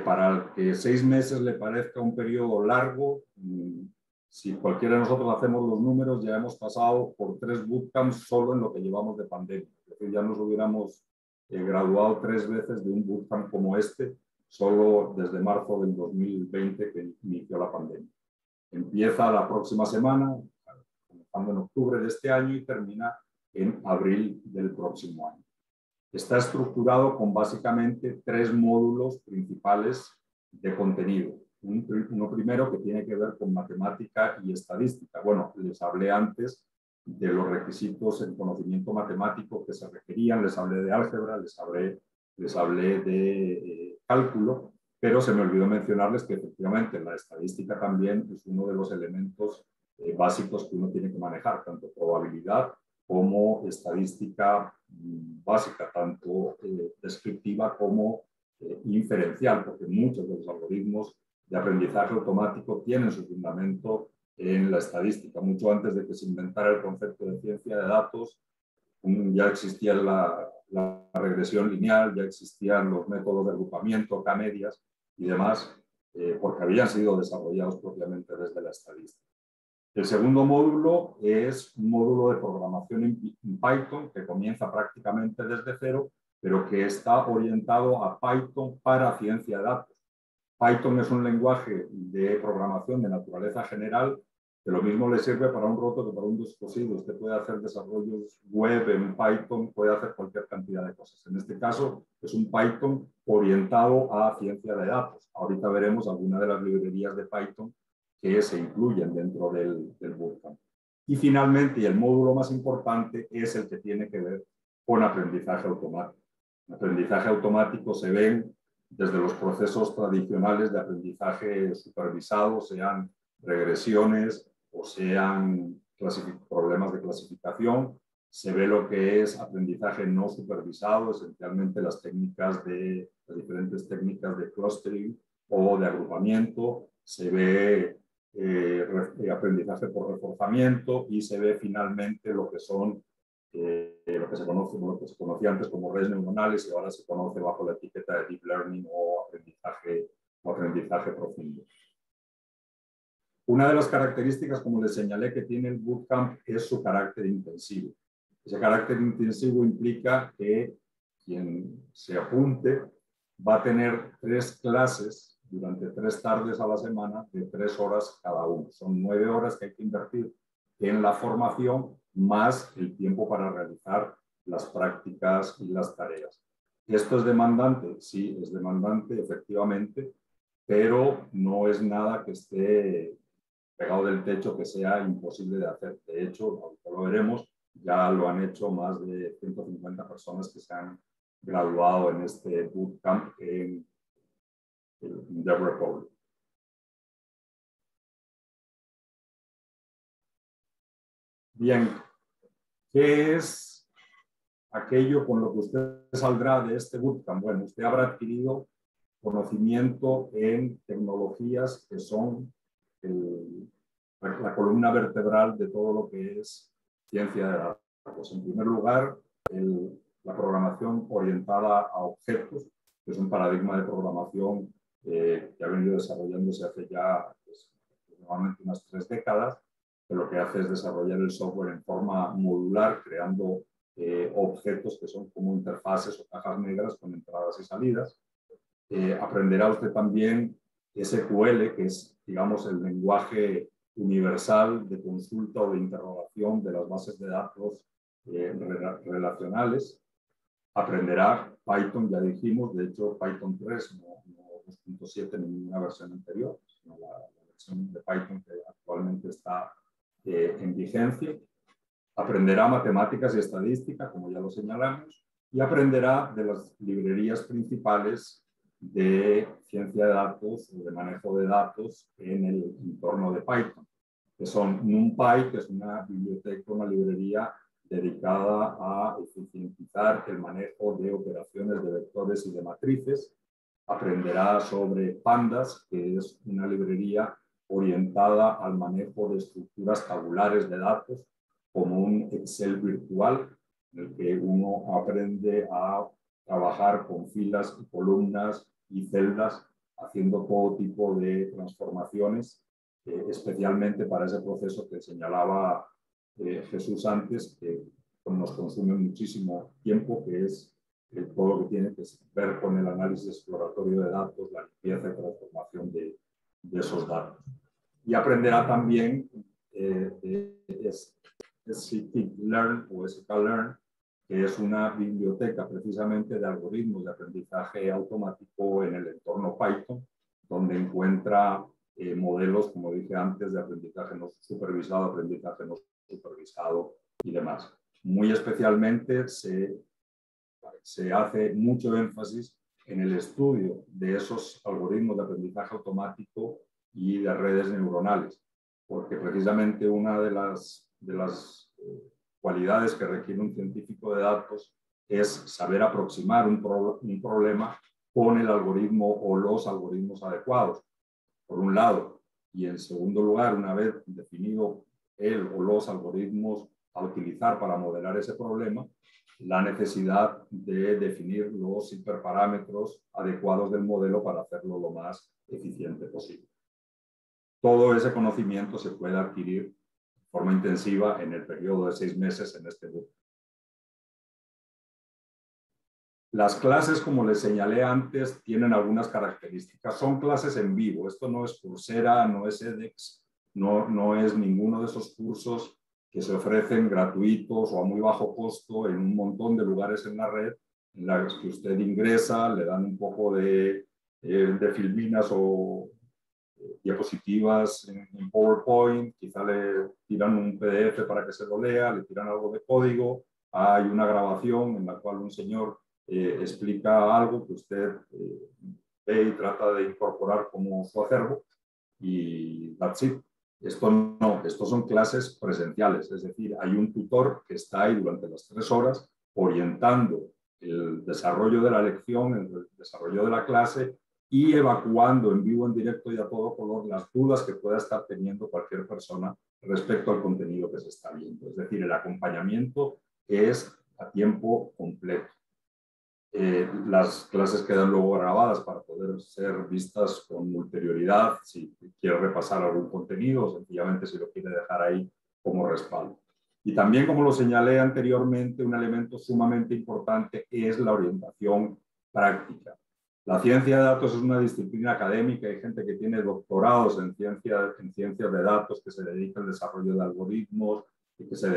Para que 6 meses le parezca un periodo largo, si cualquiera de nosotros hacemos los números, ya hemos pasado por 3 bootcamps solo en lo que llevamos de pandemia. Es decir, ya nos hubiéramos graduado 3 veces de un bootcamp como este, solo desde marzo del 2020 que inició la pandemia. Empieza la próxima semana, comenzando en octubre de este año y termina en abril del próximo año. Está estructurado con básicamente 3 módulos principales de contenido. Uno primero que tiene que ver con matemática y estadística. Bueno, les hablé antes de los requisitos en conocimiento matemático que se requerían, les hablé de álgebra, les hablé de cálculo, pero se me olvidó mencionarles que efectivamente la estadística también es uno de los elementos básicos que uno tiene que manejar, tanto probabilidad como estadística básica, tanto descriptiva como inferencial, porque muchos de los algoritmos de aprendizaje automático tienen su fundamento en la estadística. Mucho antes de que se inventara el concepto de ciencia de datos, ya existía la regresión lineal, ya existían los métodos de agrupamiento, K-medias y demás, porque habían sido desarrollados propiamente desde la estadística. El segundo módulo es un módulo de programación en Python que comienza prácticamente desde cero, pero que está orientado a Python para ciencia de datos. Python es un lenguaje de programación de naturaleza general que lo mismo le sirve para un roto que para un descosido. Usted puede hacer desarrollos web en Python, puede hacer cualquier cantidad de cosas. En este caso es un Python orientado a ciencia de datos. Ahorita veremos algunas de las librerías de Python que se incluyen dentro del bootcamp. Y finalmente, y el módulo más importante, es el que tiene que ver con aprendizaje automático. El aprendizaje automático se ven desde los procesos tradicionales de aprendizaje supervisado, sean regresiones o sean problemas de clasificación. Se ve lo que es aprendizaje no supervisado, esencialmente las diferentes técnicas de clustering o de agrupamiento. Se ve aprendizaje por reforzamiento y se ve finalmente lo que son lo que se conocía antes como redes neuronales y ahora se conoce bajo la etiqueta de deep learning o aprendizaje profundo. Una de las características, como les señalé, que tiene el bootcamp es su carácter intensivo. Ese carácter intensivo implica que quien se apunte va a tener 3 clases durante 3 tardes a la semana de 3 horas cada uno. Son 9 horas que hay que invertir en la formación más el tiempo para realizar las prácticas y las tareas. ¿Esto es demandante? Sí, es demandante, efectivamente, pero no es nada que esté pegado del techo que sea imposible de hacer. De hecho, ahorita lo veremos, ya lo han hecho más de 150 personas que se han graduado en este bootcamp en Endeavor Republic. Bien, ¿qué es aquello con lo que usted saldrá de este bootcamp? Bueno, usted habrá adquirido conocimiento en tecnologías que son la columna vertebral de todo lo que es ciencia de datos. En primer lugar, la programación orientada a objetos, que es un paradigma de programación que ha venido desarrollándose hace ya normalmente unas 3 décadas, que lo que hace es desarrollar el software en forma modular, creando objetos que son como interfaces o cajas negras con entradas y salidas. Aprenderá usted también SQL, que es, digamos, el lenguaje universal de consulta o de interrogación de las bases de datos relacionales. Aprenderá Python, ya dijimos, de hecho Python 3, no 2.7 en ninguna versión anterior, sino la versión de Python que actualmente está en vigencia. Aprenderá matemáticas y estadística, como ya lo señalamos, y aprenderá de las librerías principales de ciencia de datos o de manejo de datos en el entorno de Python, que son NumPy, que es una biblioteca, una librería dedicada a eficientizar el manejo de operaciones de vectores y de matrices. Aprenderá sobre Pandas, que es una librería orientada al manejo de estructuras tabulares de datos, como un Excel virtual, en el que uno aprende a trabajar con filas y columnas y celdas, haciendo todo tipo de transformaciones, especialmente para ese proceso que señalaba Jesús antes, que nos consume muchísimo tiempo, que es todo lo que tiene que ver con el análisis exploratorio de datos, la limpieza y transformación de esos datos. Y aprenderá también scikit-learn o sklearn, que es una biblioteca precisamente de algoritmos de aprendizaje automático en el entorno Python, donde encuentra modelos, como dije antes, de aprendizaje no supervisado, aprendizaje no supervisado y demás. Muy especialmente se hace mucho énfasis en el estudio de esos algoritmos de aprendizaje automático y de redes neuronales, porque precisamente una de las cualidades que requiere un científico de datos es saber aproximar un problema con el algoritmo o los algoritmos adecuados, por un lado. Y en segundo lugar, una vez definido el o los algoritmos a utilizar para modelar ese problema, la necesidad de definir los hiperparámetros adecuados del modelo para hacerlo lo más eficiente posible. Todo ese conocimiento se puede adquirir de forma intensiva en el periodo de 6 meses en este bootcamp. Las clases, como les señalé antes, tienen algunas características. Son clases en vivo. Esto no es Coursera, no es edX, no es ninguno de esos cursos que se ofrecen gratuitos o a muy bajo costo en un montón de lugares en la red, en las que usted ingresa, le dan un poco de filminas o diapositivas en PowerPoint, quizá le tiran un PDF para que se lo lea, le tiran algo de código, hay una grabación en la cual un señor explica algo que usted ve y trata de incorporar como su acervo y that's it. Esto no, estos son clases presenciales, es decir, hay un tutor que está ahí durante las 3 horas orientando el desarrollo de la lección, el desarrollo de la clase y evacuando en vivo, en directo y a todo color las dudas que pueda estar teniendo cualquier persona respecto al contenido que se está viendo. Es decir, el acompañamiento es a tiempo completo. Las clases quedan luego grabadas para poder ser vistas con ulterioridad si quiere repasar algún contenido o sencillamente si lo quiere dejar ahí como respaldo. Y también, como lo señalé anteriormente, un elemento sumamente importante es la orientación práctica. La ciencia de datos es una disciplina académica, hay gente que tiene doctorados en ciencias de datos, que se dedica al desarrollo de algoritmos, que se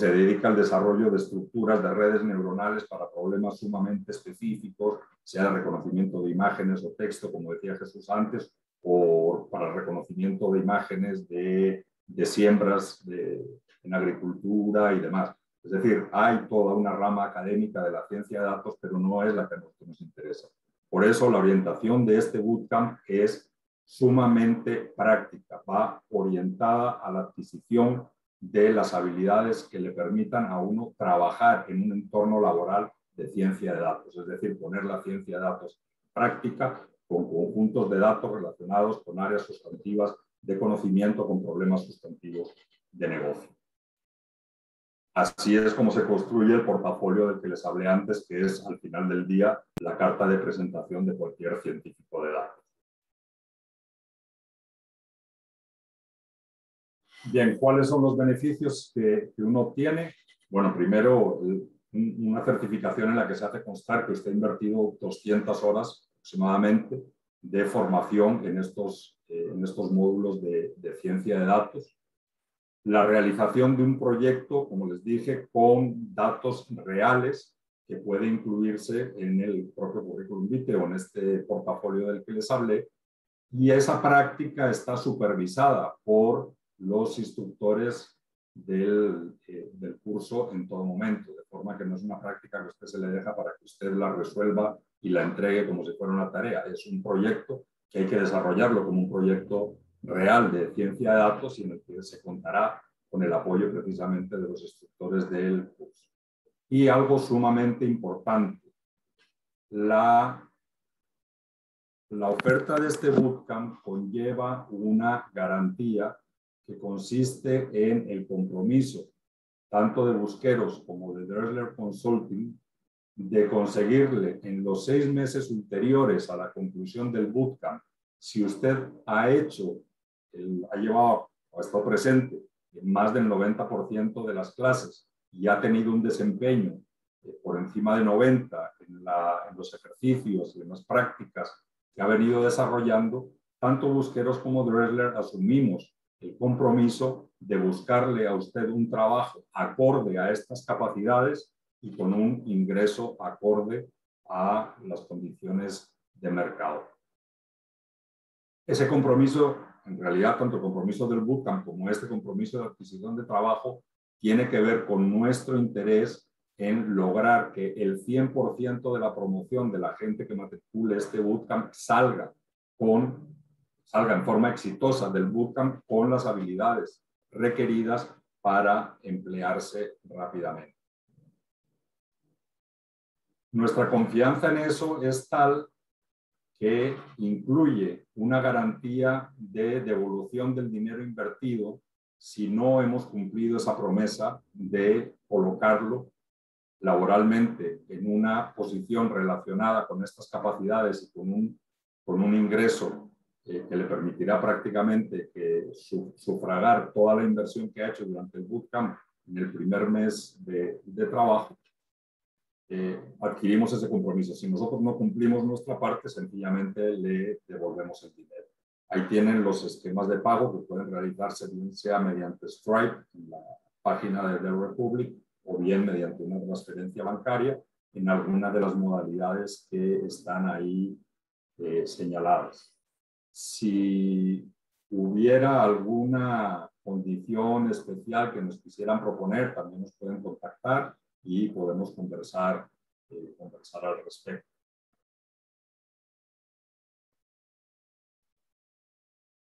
dedica al desarrollo de estructuras de redes neuronales para problemas sumamente específicos, sea de reconocimiento de imágenes o texto, como decía Jesús antes, o para el reconocimiento de imágenes de siembras en agricultura y demás. Es decir, hay toda una rama académica de la ciencia de datos, pero no es la que nos interesa. Por eso la orientación de este bootcamp es sumamente práctica, va orientada a la adquisición de las habilidades que le permitan a uno trabajar en un entorno laboral de ciencia de datos, es decir, poner la ciencia de datos práctica con conjuntos de datos relacionados con áreas sustantivas de conocimiento con problemas sustantivos de negocio. Así es como se construye el portafolio del que les hablé antes, que es al final del día la carta de presentación de cualquier científico de datos. Bien, ¿cuáles son los beneficios que uno obtiene? Bueno, primero, una certificación en la que se hace constar que usted ha invertido 200 horas aproximadamente de formación en estos módulos de ciencia de datos. La realización de un proyecto, como les dije, con datos reales que puede incluirse en el propio currículum vitae o en este portafolio del que les hablé. Y esa práctica está supervisada por los instructores del curso en todo momento, de forma que no es una práctica que a usted se le deja para que usted la resuelva y la entregue como si fuera una tarea. Es un proyecto que hay que desarrollarlo como un proyecto real de ciencia de datos y en el que se contará con el apoyo precisamente de los instructores del curso. Y algo sumamente importante, la oferta de este bootcamp conlleva una garantía que consiste en el compromiso tanto de Busqueros como de Dressler Consulting de conseguirle en los 6 meses ulteriores a la conclusión del bootcamp, si usted ha llevado o ha estado presente en más del 90% de las clases y ha tenido un desempeño por encima de 90 en los ejercicios y en las prácticas que ha venido desarrollando, tanto Busqueros como Dressler asumimos el compromiso de buscarle a usted un trabajo acorde a estas capacidades y con un ingreso acorde a las condiciones de mercado. Ese compromiso, en realidad, tanto el compromiso del bootcamp como este compromiso de adquisición de trabajo, tiene que ver con nuestro interés en lograr que el 100% de la promoción de la gente que matricule este bootcamp salga en forma exitosa del bootcamp con las habilidades requeridas para emplearse rápidamente. Nuestra confianza en eso es tal que incluye una garantía de devolución del dinero invertido si no hemos cumplido esa promesa de colocarlo laboralmente en una posición relacionada con estas capacidades y con un ingreso que le permitirá prácticamente sufragar toda la inversión que ha hecho durante el bootcamp en el primer mes de trabajo. Adquirimos ese compromiso. Si nosotros no cumplimos nuestra parte, sencillamente le devolvemos el dinero. Ahí tienen los esquemas de pago que pueden realizarse bien sea mediante Stripe en la página de The Republic o bien mediante una transferencia bancaria en alguna de las modalidades que están ahí señaladas. Si hubiera alguna condición especial que nos quisieran proponer, también nos pueden contactar y podemos conversar al respecto.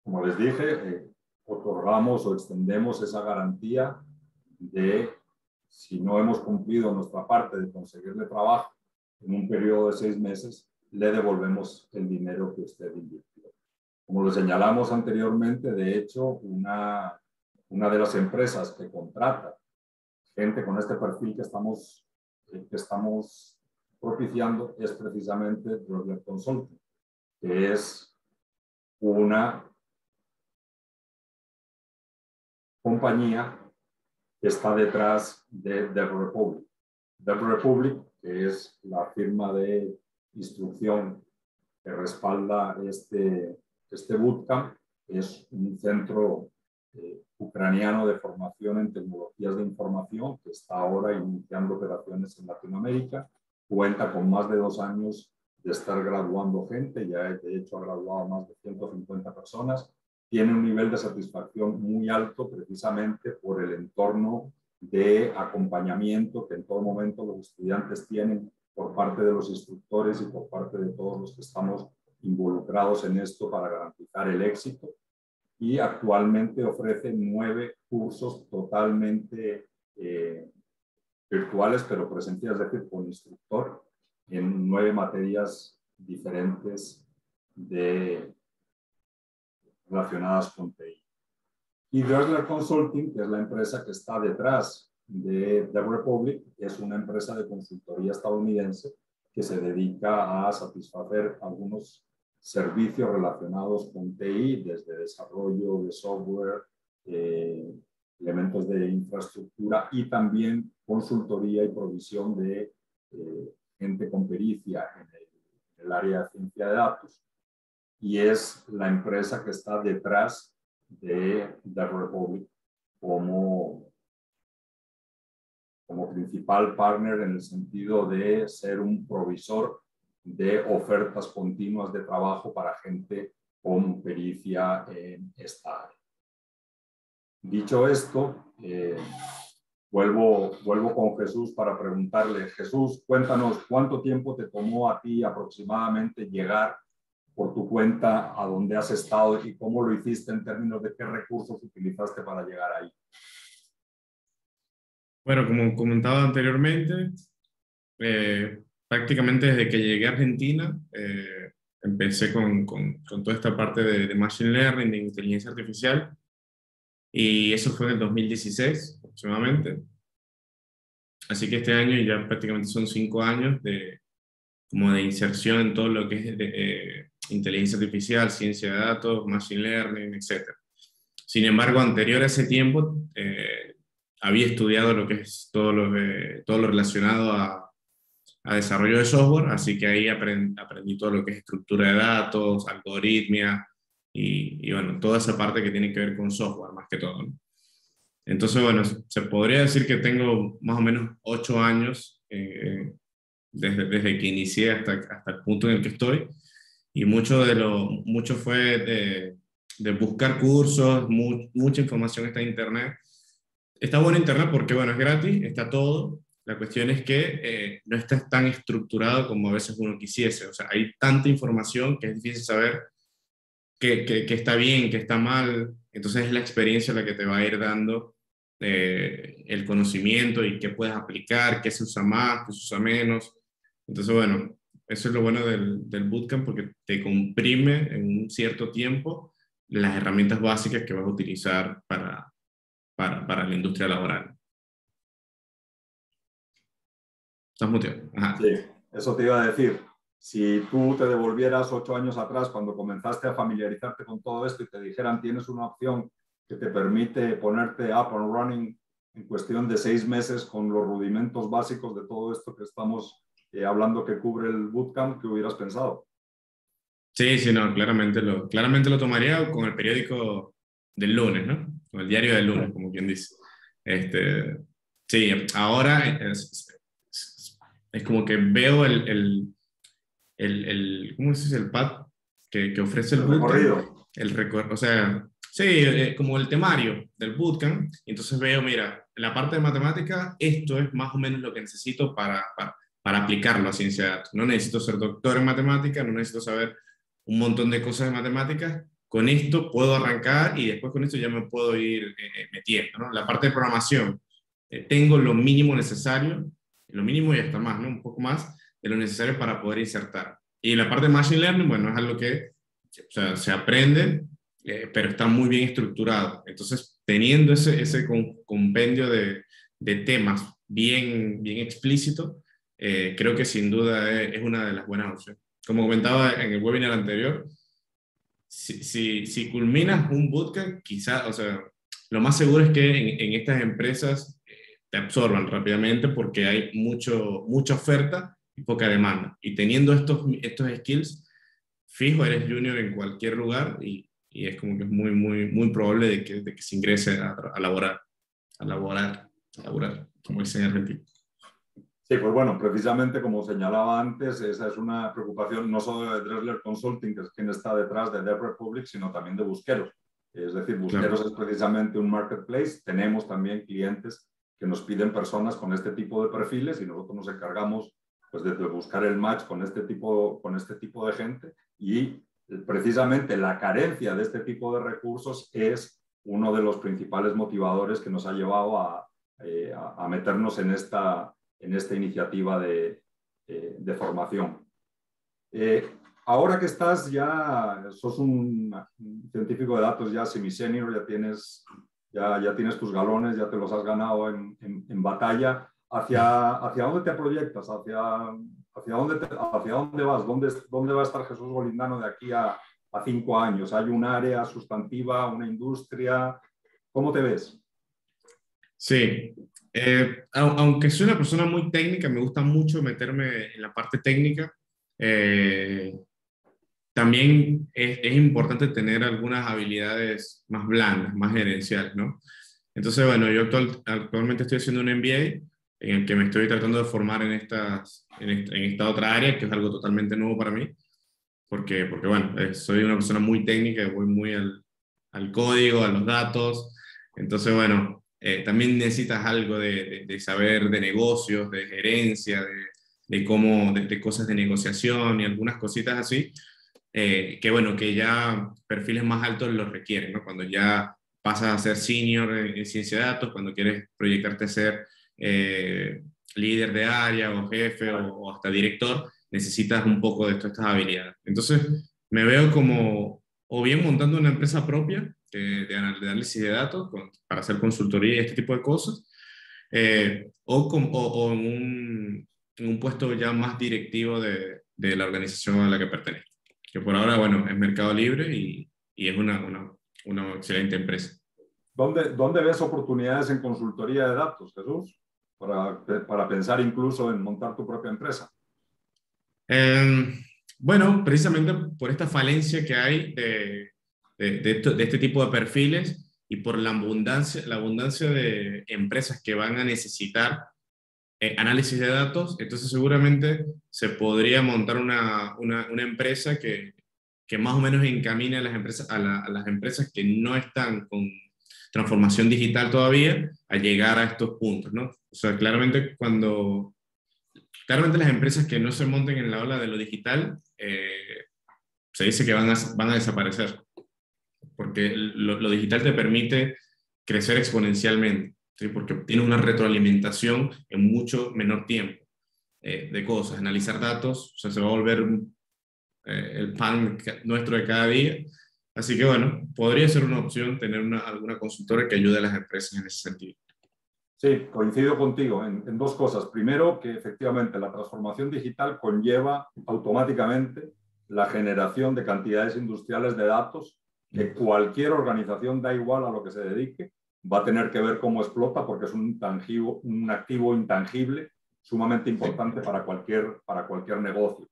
Como les dije, otorgamos o extendemos esa garantía de si no hemos cumplido nuestra parte de conseguirle trabajo en un periodo de 6 meses, le devolvemos el dinero que usted invirtió. Como lo señalamos anteriormente, de hecho, una de las empresas que contrata gente con este perfil que estamos propiciando es precisamente Dressler Consulting, que es una compañía que está detrás de The Republic. The Republic, que es la firma de instrucción que respalda este bootcamp, es un centro ucraniano de formación en tecnologías de información que está ahora iniciando operaciones en Latinoamérica. Cuenta con más de 2 años de estar graduando gente, ya de hecho ha graduado más de 150 personas. Tiene un nivel de satisfacción muy alto precisamente por el entorno de acompañamiento que en todo momento los estudiantes tienen por parte de los instructores y por parte de todos los que estamos involucrados en esto para garantizar el éxito. Y actualmente ofrece 9 cursos totalmente virtuales, pero presenciales, es decir, con instructor en 9 materias diferentes relacionadas con TI. Y Dressler Consulting, que es la empresa que está detrás de The Republic, es una empresa de consultoría estadounidense que se dedica a satisfacer algunos servicios relacionados con TI, desde desarrollo de software, elementos de infraestructura y también consultoría y provisión de gente con pericia en el área de ciencia de datos. Y es la empresa que está detrás de The Republic como principal partner, en el sentido de ser un provisor de ofertas continuas de trabajo para gente con pericia en esta área. Dicho esto, vuelvo con Jesús para preguntarle: Jesús, cuéntanos cuánto tiempo te tomó a ti aproximadamente llegar por tu cuenta a donde has estado y cómo lo hiciste en términos de qué recursos utilizaste para llegar ahí. Bueno, como comentaba anteriormente, prácticamente desde que llegué a Argentina, empecé con toda esta parte de Machine Learning, de inteligencia artificial, y eso fue en el 2016 aproximadamente. Así que este año ya prácticamente son 5 años como de inserción en todo lo que es inteligencia artificial, ciencia de datos, Machine Learning, etc. Sin embargo, anterior a ese tiempo, había estudiado lo que es todo lo relacionado a desarrollo de software, así que ahí aprendí todo lo que es estructura de datos, algoritmia y bueno, toda esa parte que tiene que ver con software más que todo, ¿no? Entonces, bueno, se podría decir que tengo más o menos 8 años desde que inicié hasta el punto en el que estoy, y mucho fue de buscar cursos, mucha información está en internet. Está bueno internet porque, bueno, es gratis, está todo. La cuestión es que no está tan estructurado como a veces uno quisiese. O sea, hay tanta información que es difícil saber qué está bien, qué está mal. Entonces es la experiencia la que te va a ir dando el conocimiento y qué puedes aplicar, qué se usa más, qué se usa menos. Entonces, bueno, eso es lo bueno del bootcamp, porque te comprime en un cierto tiempo las herramientas básicas que vas a utilizar para la industria laboral. ¿Estás muteado? Ajá. Sí, eso te iba a decir. Si tú te devolvieras 8 años atrás, cuando comenzaste a familiarizarte con todo esto y te dijeran tienes una opción que te permite ponerte up and running en cuestión de 6 meses con los rudimentos básicos de todo esto que estamos hablando que cubre el bootcamp, ¿qué hubieras pensado? Sí, no, claramente lo tomaría con el periódico del lunes, ¿no? Con el diario del lunes, como quien dice. Sí, ahora es como que veo ¿cómo se dice? El pad que ofrece el bootcamp. El recorrido. O sea, sí, como el temario del bootcamp. Entonces veo, mira, en la parte de matemática, esto es más o menos lo que necesito para aplicarlo a ciencia de datos. No necesito ser doctor en matemática, no necesito saber un montón de cosas de matemáticas. Con esto puedo arrancar y después con esto ya me puedo ir metiendo, ¿no? La parte de programación, tengo lo mínimo necesario, lo mínimo y hasta más, ¿no? Un poco más de lo necesario para poder insertar. Y la parte de Machine Learning, bueno, es algo que, o sea, se aprende, pero está muy bien estructurado. Entonces, teniendo ese compendio de temas bien explícito, creo que sin duda es una de las buenas opciones. Como comentaba en el webinar anterior, si culminas un bootcamp, quizás, o sea, lo más seguro es que en estas empresas te absorban rápidamente, porque hay mucha oferta y poca demanda. Y teniendo estos skills, fijo, eres junior en cualquier lugar y es como que es muy probable de que se ingrese a laborar, como dicen en Argentina. Sí, pues bueno, precisamente como señalaba antes, esa es una preocupación no solo de Dressler Consulting, que es quien está detrás de The Republic, sino también de Busqueros. Es decir, Busqueros es precisamente un marketplace. Tenemos también clientes que nos piden personas con este tipo de perfiles y nosotros nos encargamos, pues, de buscar el match con este tipo de gente, y precisamente la carencia de este tipo de recursos es uno de los principales motivadores que nos ha llevado a meternos en esta iniciativa de formación. Ahora que estás ya, sos un científico de datos ya semi-senior, ya tienes tus galones, ya te los has ganado en batalla. ¿Hacia dónde te proyectas? ¿Hacia dónde vas? ¿Dónde va a estar Jesús Golindano de aquí a 5 años? ¿Hay un área sustantiva, una industria? ¿Cómo te ves? Sí, aunque soy una persona muy técnica, me gusta mucho meterme en la parte técnica. También es importante tener algunas habilidades más blandas, más gerenciales, ¿no? Entonces, bueno, yo actualmente estoy haciendo un MBA en el que me estoy tratando de formar en esta otra área, que es algo totalmente nuevo para mí, porque bueno, soy una persona muy técnica, voy muy al código, a los datos. Entonces, bueno, también necesitas algo de saber de negocios, de gerencia, de cosas de negociación y algunas cositas así, que bueno, que ya perfiles más altos los requieren, ¿no? Cuando ya pasas a ser senior en ciencia de datos, cuando quieres proyectarte a ser líder de área o jefe o hasta director, necesitas un poco de todas estas habilidades. Entonces, me veo como o bien montando una empresa propia de análisis de datos para hacer consultoría y este tipo de cosas, o en un puesto ya más directivo de la organización a la que pertenezco, que por ahora, bueno, es Mercado Libre y es una excelente empresa. ¿Dónde ves oportunidades en consultoría de datos, Jesús? Para pensar incluso en montar tu propia empresa. Bueno, precisamente por esta falencia que hay de este tipo de perfiles y por la abundancia de empresas que van a necesitar análisis de datos, entonces seguramente se podría montar una empresa que más o menos encamine a las empresas, a las empresas que no están con transformación digital todavía a llegar a estos puntos, ¿no? O sea, claramente las empresas que no se monten en la ola de lo digital, se dice que van a desaparecer, porque lo digital te permite crecer exponencialmente, ¿sí? Porque tiene una retroalimentación en mucho menor tiempo de cosas. Analizar datos, o sea, se va a volver el pan nuestro de cada día. Así que bueno, podría ser una opción tener alguna consultora que ayude a las empresas en ese sentido. Sí, coincido contigo en dos cosas. Primero, que efectivamente la transformación digital conlleva automáticamente la generación de cantidades industriales de datos que cualquier organización, da igual a lo que se dedique, va a tener que ver cómo explota, porque es un activo intangible sumamente importante para cualquier negocio.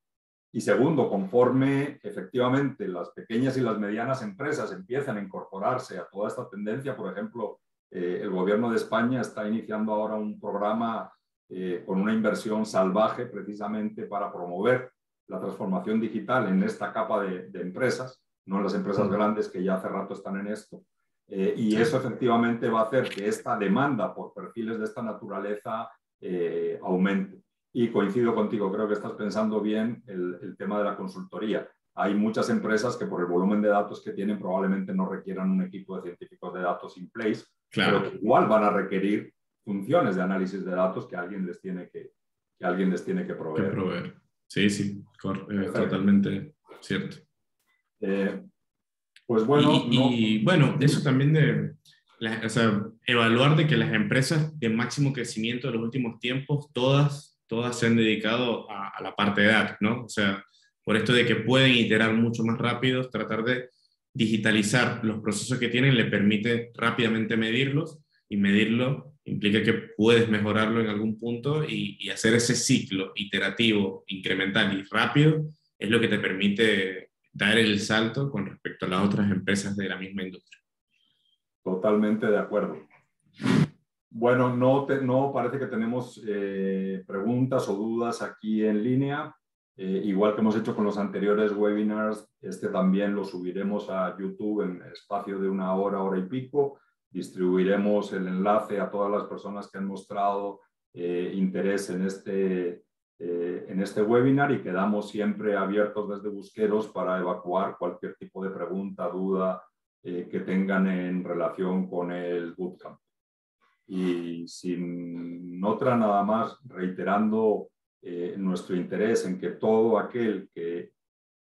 Y segundo, conforme efectivamente las pequeñas y las medianas empresas empiezan a incorporarse a toda esta tendencia, por ejemplo, el gobierno de España está iniciando ahora un programa con una inversión salvaje precisamente para promover la transformación digital en esta capa de empresas, no en las empresas grandes que ya hace rato están en esto. Y eso efectivamente va a hacer que esta demanda por perfiles de esta naturaleza aumente. Y coincido contigo, creo que estás pensando bien el tema de la consultoría. Hay muchas empresas que por el volumen de datos que tienen probablemente no requieran un equipo de científicos de datos in place, claro, pero que igual van a requerir funciones de análisis de datos que alguien les tiene que proveer. Sí, totalmente cierto. Pues bueno, bueno, eso también o sea, evaluar de que las empresas de máximo crecimiento de los últimos tiempos, todas se han dedicado a la parte de datos, ¿no? O sea, por esto de que pueden iterar mucho más rápido, tratar de digitalizar los procesos que tienen le permite rápidamente medirlos, y medirlo implica que puedes mejorarlo en algún punto y hacer ese ciclo iterativo, incremental y rápido es lo que te permite dar el salto con respecto a las otras empresas de la misma industria. Totalmente de acuerdo. Bueno, no parece que tenemos preguntas o dudas aquí en línea. Igual que hemos hecho con los anteriores webinars, también lo subiremos a YouTube en espacio de 1 hora, hora y pico. Distribuiremos el enlace a todas las personas que han mostrado interés en este webinar, y quedamos siempre abiertos desde Busqueros para evacuar cualquier tipo de pregunta, duda que tengan en relación con el bootcamp. Y sin otra, nada más reiterando nuestro interés en que todo aquel que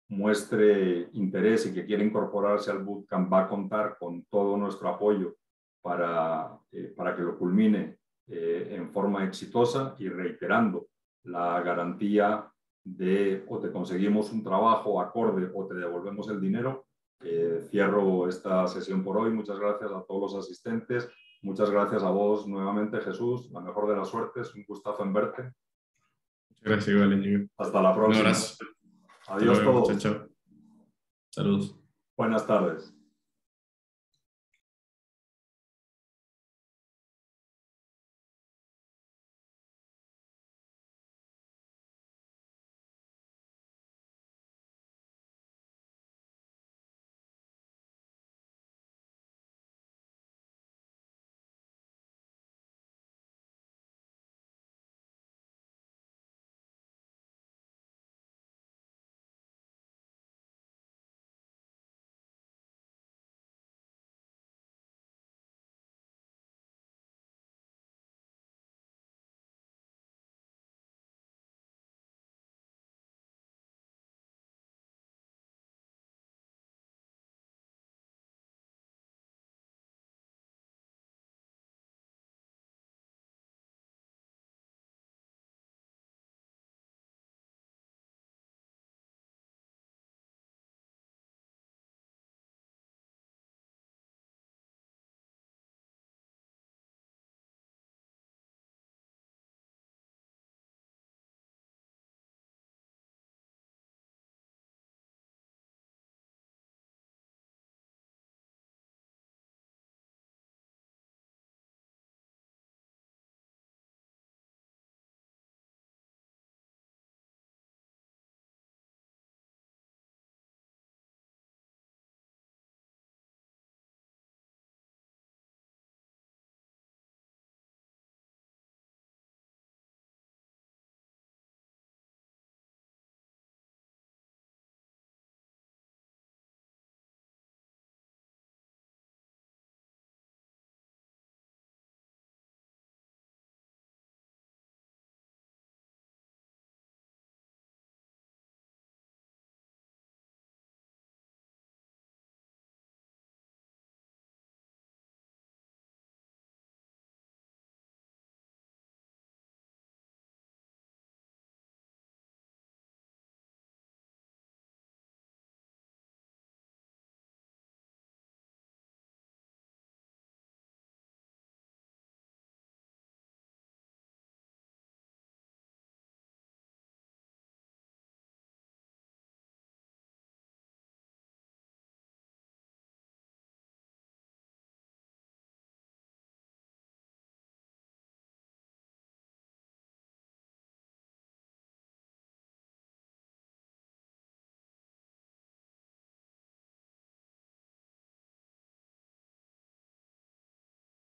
muestre interés y que quiera incorporarse al bootcamp va a contar con todo nuestro apoyo para que lo culmine en forma exitosa, y reiterando la garantía de o te conseguimos un trabajo acorde o te devolvemos el dinero. Cierro esta sesión por hoy. Muchas gracias a todos los asistentes. Muchas gracias a vos nuevamente, Jesús. La mejor de las suertes. Un gustazo en verte. Muchas gracias, igual, Íñigo. Hasta la próxima. Un abrazo. Adiós Hasta luego. todos. Chao, chao. Saludos. Buenas tardes.